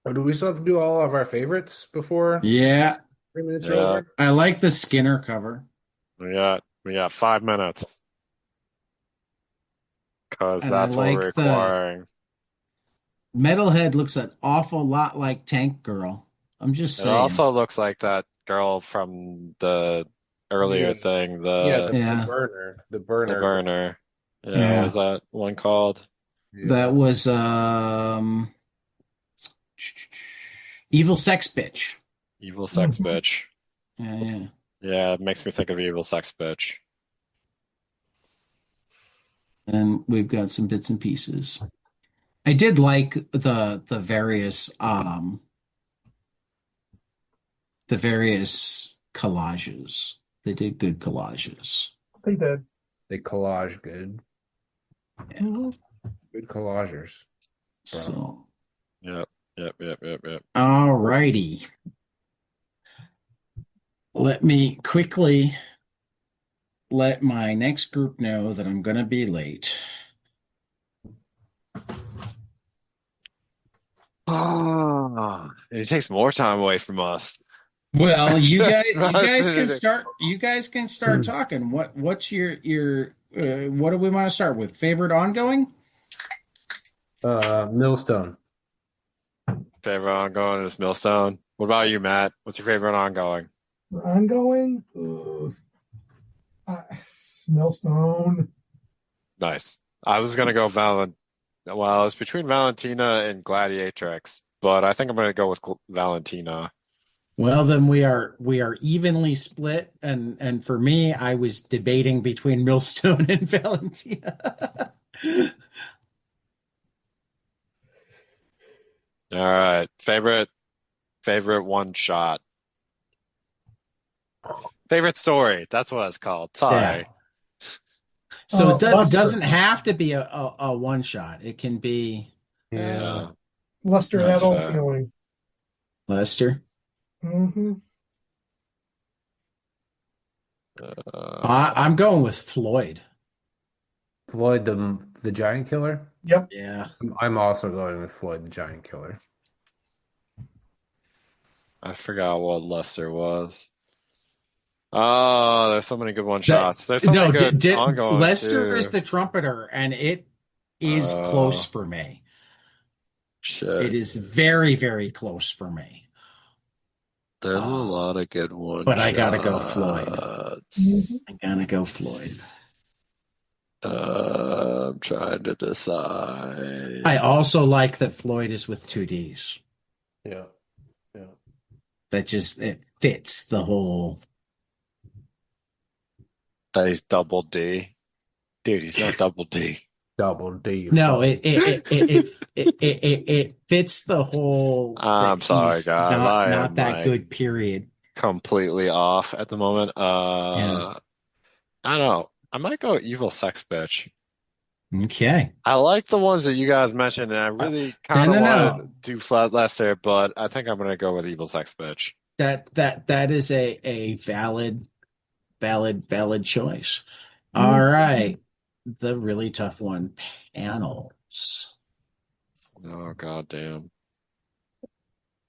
Oh, do we still have to do all of our favorites before Yeah, 3 minutes are Yeah, over? I like the Skinner cover, we got 5 minutes because and I that's what we're like the requiring. Metalhead looks an awful lot like Tank Girl. I'm just It saying. also looks like that girl from the earlier Yeah, thing, yeah. the The Yeah, burner, the the burner. burner. Yeah, what was yeah. that one called? Yeah. That was Evil Sex Bitch. Evil Sex Mhm. Bitch. Yeah, yeah. Yeah, it makes me think of Evil Sex Bitch. And we've got some bits and pieces. I did like the various collages. They did good collages. They did. They collage good. Yeah. Mhm. Good collagers. So, Yep, yep, yep, yep, yep. all righty. Let me quickly let my next group know that I'm going to be late. Oh, it takes more time away from us. Well, That's you not guys can anything. start. You guys can start talking. What's your what do we want to start with? Favorite ongoing? Millstone. Favorite ongoing is Millstone. What about you, Matt? What's your favorite ongoing? Ongoing. Uh, Millstone. Nice. I was gonna go Well, it's between Valentina and Gladiatrix, but I think I'm gonna go with Valentina. Well, then we are evenly split, and for me, I was debating between Millstone and Valentina. All right. Favorite one shot. Favorite story. That's what it's called. Yeah. Sorry. So it Lester. doesn't have to be a one shot. It can be Yeah. Yeah, Lester, that that's old fair. feeling. Lester. Hmm. I'm going with Floyd. Floyd the Giant Killer. Yep. Yeah. I'm also going with Floyd the Giant Killer. I forgot what Lester was. Oh, there's so many good one That shots. There's so many no, good ongoing Lester is too. the trumpeter, and it is close Oh, for me. It shit. is very, very close for me. There's a Uh, lot of good one but I gotta go Floyd. shots. Hmm. I gotta go Floyd. I'm trying to decide. I also like that Floyd is with two D's. Yeah. Yeah. That just it fits the whole. That he's double D. Dude, he's not double D. Double D. No, Fuck. it fits the whole that I'm sorry, he's guys. I not am that like good, period. completely off at the moment. Yeah. I don't know. I might go evil sex bitch. Okay. I like the ones that you guys mentioned, and I Uh, really no, kind of no, want to no. do Flat Lesser, but I think I'm gonna go with evil sex bitch. That is a valid choice. All Mm. right. The really tough one, panels. Oh, goddamn.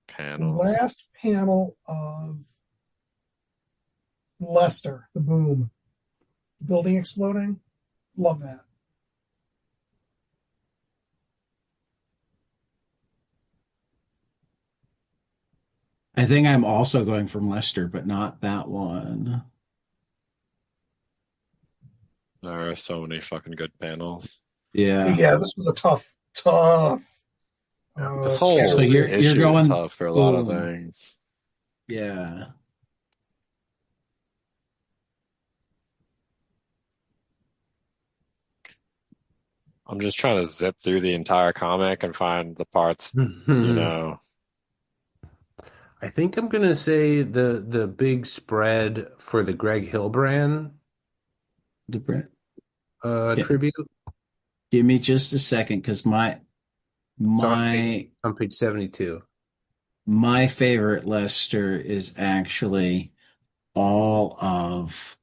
Panels. Last panel of Lester, the boom. Building exploding. Love that. I think I'm also going from Lester, but not that one. There are so many fucking good panels. Yeah. Yeah, this was a tough This So scatter whole reel. you're issue is going tough for a lot of boom. things. Yeah. I'm just trying to zip through the entire comic and find the parts, you I know. think I'm gonna say the big spread for the Greg Hilbrand The Brent. Yeah. tribute. Give me just a second because It's on my page 72. my favorite Lester is actually all of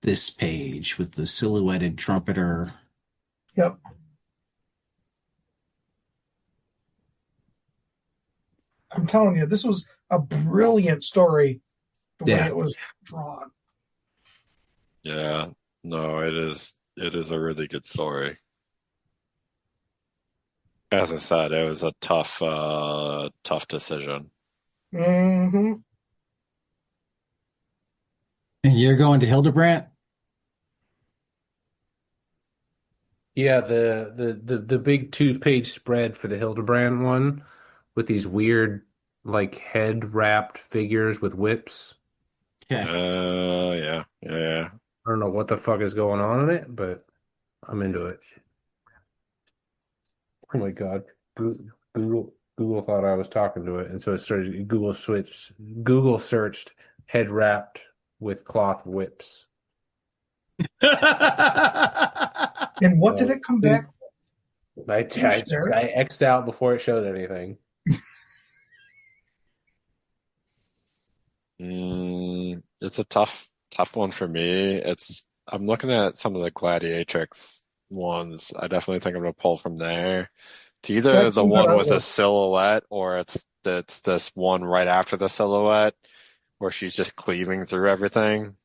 this page with the silhouetted trumpeter. Yep. I'm telling you, this was a brilliant story, the way Yeah. it was drawn. Yeah. No, it is a really good story. As I said, it was a tough decision. Hmm. And you're going to Hildebrandt? Yeah, the big 2-page spread for the Hildebrand one with these weird like head wrapped figures with whips. Okay. Yeah, yeah. I don't know what the fuck is going on in it, but I'm into it. Oh my God. Google thought I was talking to it, and so it started Google searched head wrapped with cloth whips. And what did So it come back? I, Can you I, share it? I X'd out before it showed anything. It's a tough one for me. I'm looking at some of the Gladiatrix ones. I definitely think I'm gonna pull from there. It's either That's the some good one with a artwork. silhouette or it's this one right after the silhouette where she's just cleaving through everything.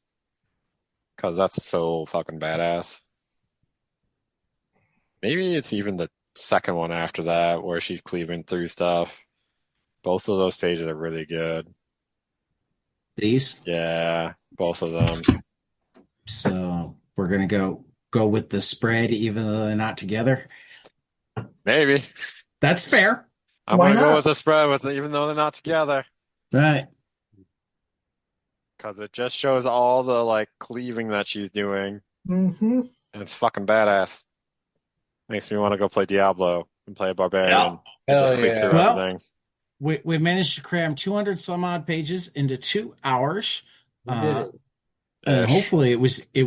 Because that's so fucking badass. Maybe it's even the second one after that where she's cleaving through stuff. Both of those pages are really good. These. Yeah, both of them. So we're gonna go with the spread, even though they're not together. Maybe. That's fair. I'm Why gonna go not? with the spread with even though they're not together. Right. Because it just shows all the like cleaving that she's doing. Hmm. And it's fucking badass. Makes me want to go play Diablo and play a Yeah. barbarian and just Hell cleave through yeah. Well, everything. we managed to cram 200 some odd pages into 2 hours. We did Uh, it. and Ish. hopefully it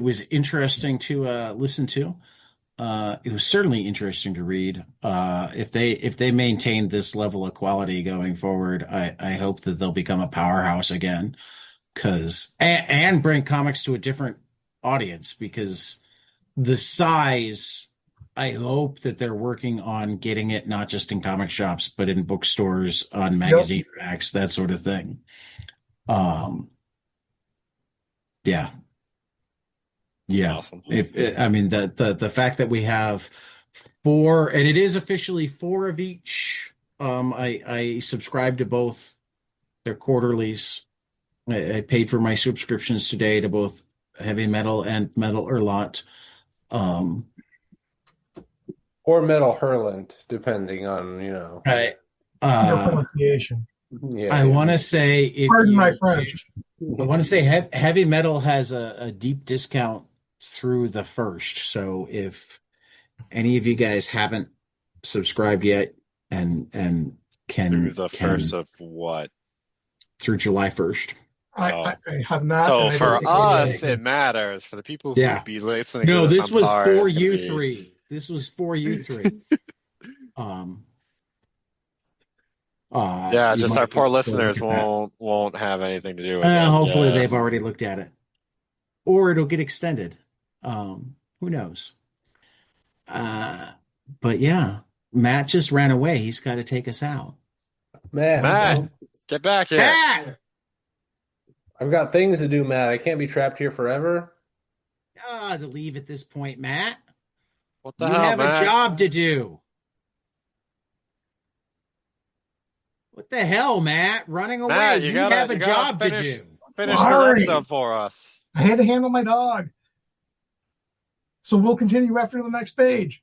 was interesting to listen to. It was certainly interesting to read. If they maintain this level of quality going forward, I hope that they'll become a powerhouse again. And bring comics to a different audience because the size. I hope that they're working on getting it not just in comic shops, but in bookstores, on Yep. magazine racks, that sort of thing. Um, yeah, yeah. Awesome. If I mean the fact that we have four, and it is officially four of each. I subscribe to both their quarterlies. I paid for my subscriptions today to both heavy metal and metal Erlot. Or Metal Hurlant, depending on, Right. Your Uh, pronunciation. yeah, I want yeah. to say if Pardon my you, French. I want to say heavy metal has a deep discount through the first. So if any of you guys haven't subscribed yet and Through can the first of what? through July 1st. I Oh. have not, So and I don't for think I us, will. it matters. For the people who Yeah. would be listening to No, this, this I'm was sorry. for It's gonna you be three. This was for you three. Um, yeah, you just our might poor go look listeners at that. won't have anything to do with it. Hopefully Yeah. they've already looked at it, or it'll get extended. Who knows? Uh, but yeah, Matt just ran away. He's got to take us out. Matt, Matt, get back here. Matt! I've got things to do, Matt. I can't be trapped here forever. To leave at this point, Matt. What the You hell, have a Matt? job to do. What the hell, Matt? Running away. Matt, You have a you gotta job to do. finish the Sorry. episode for us. I had to handle my dog. So we'll continue after the next page.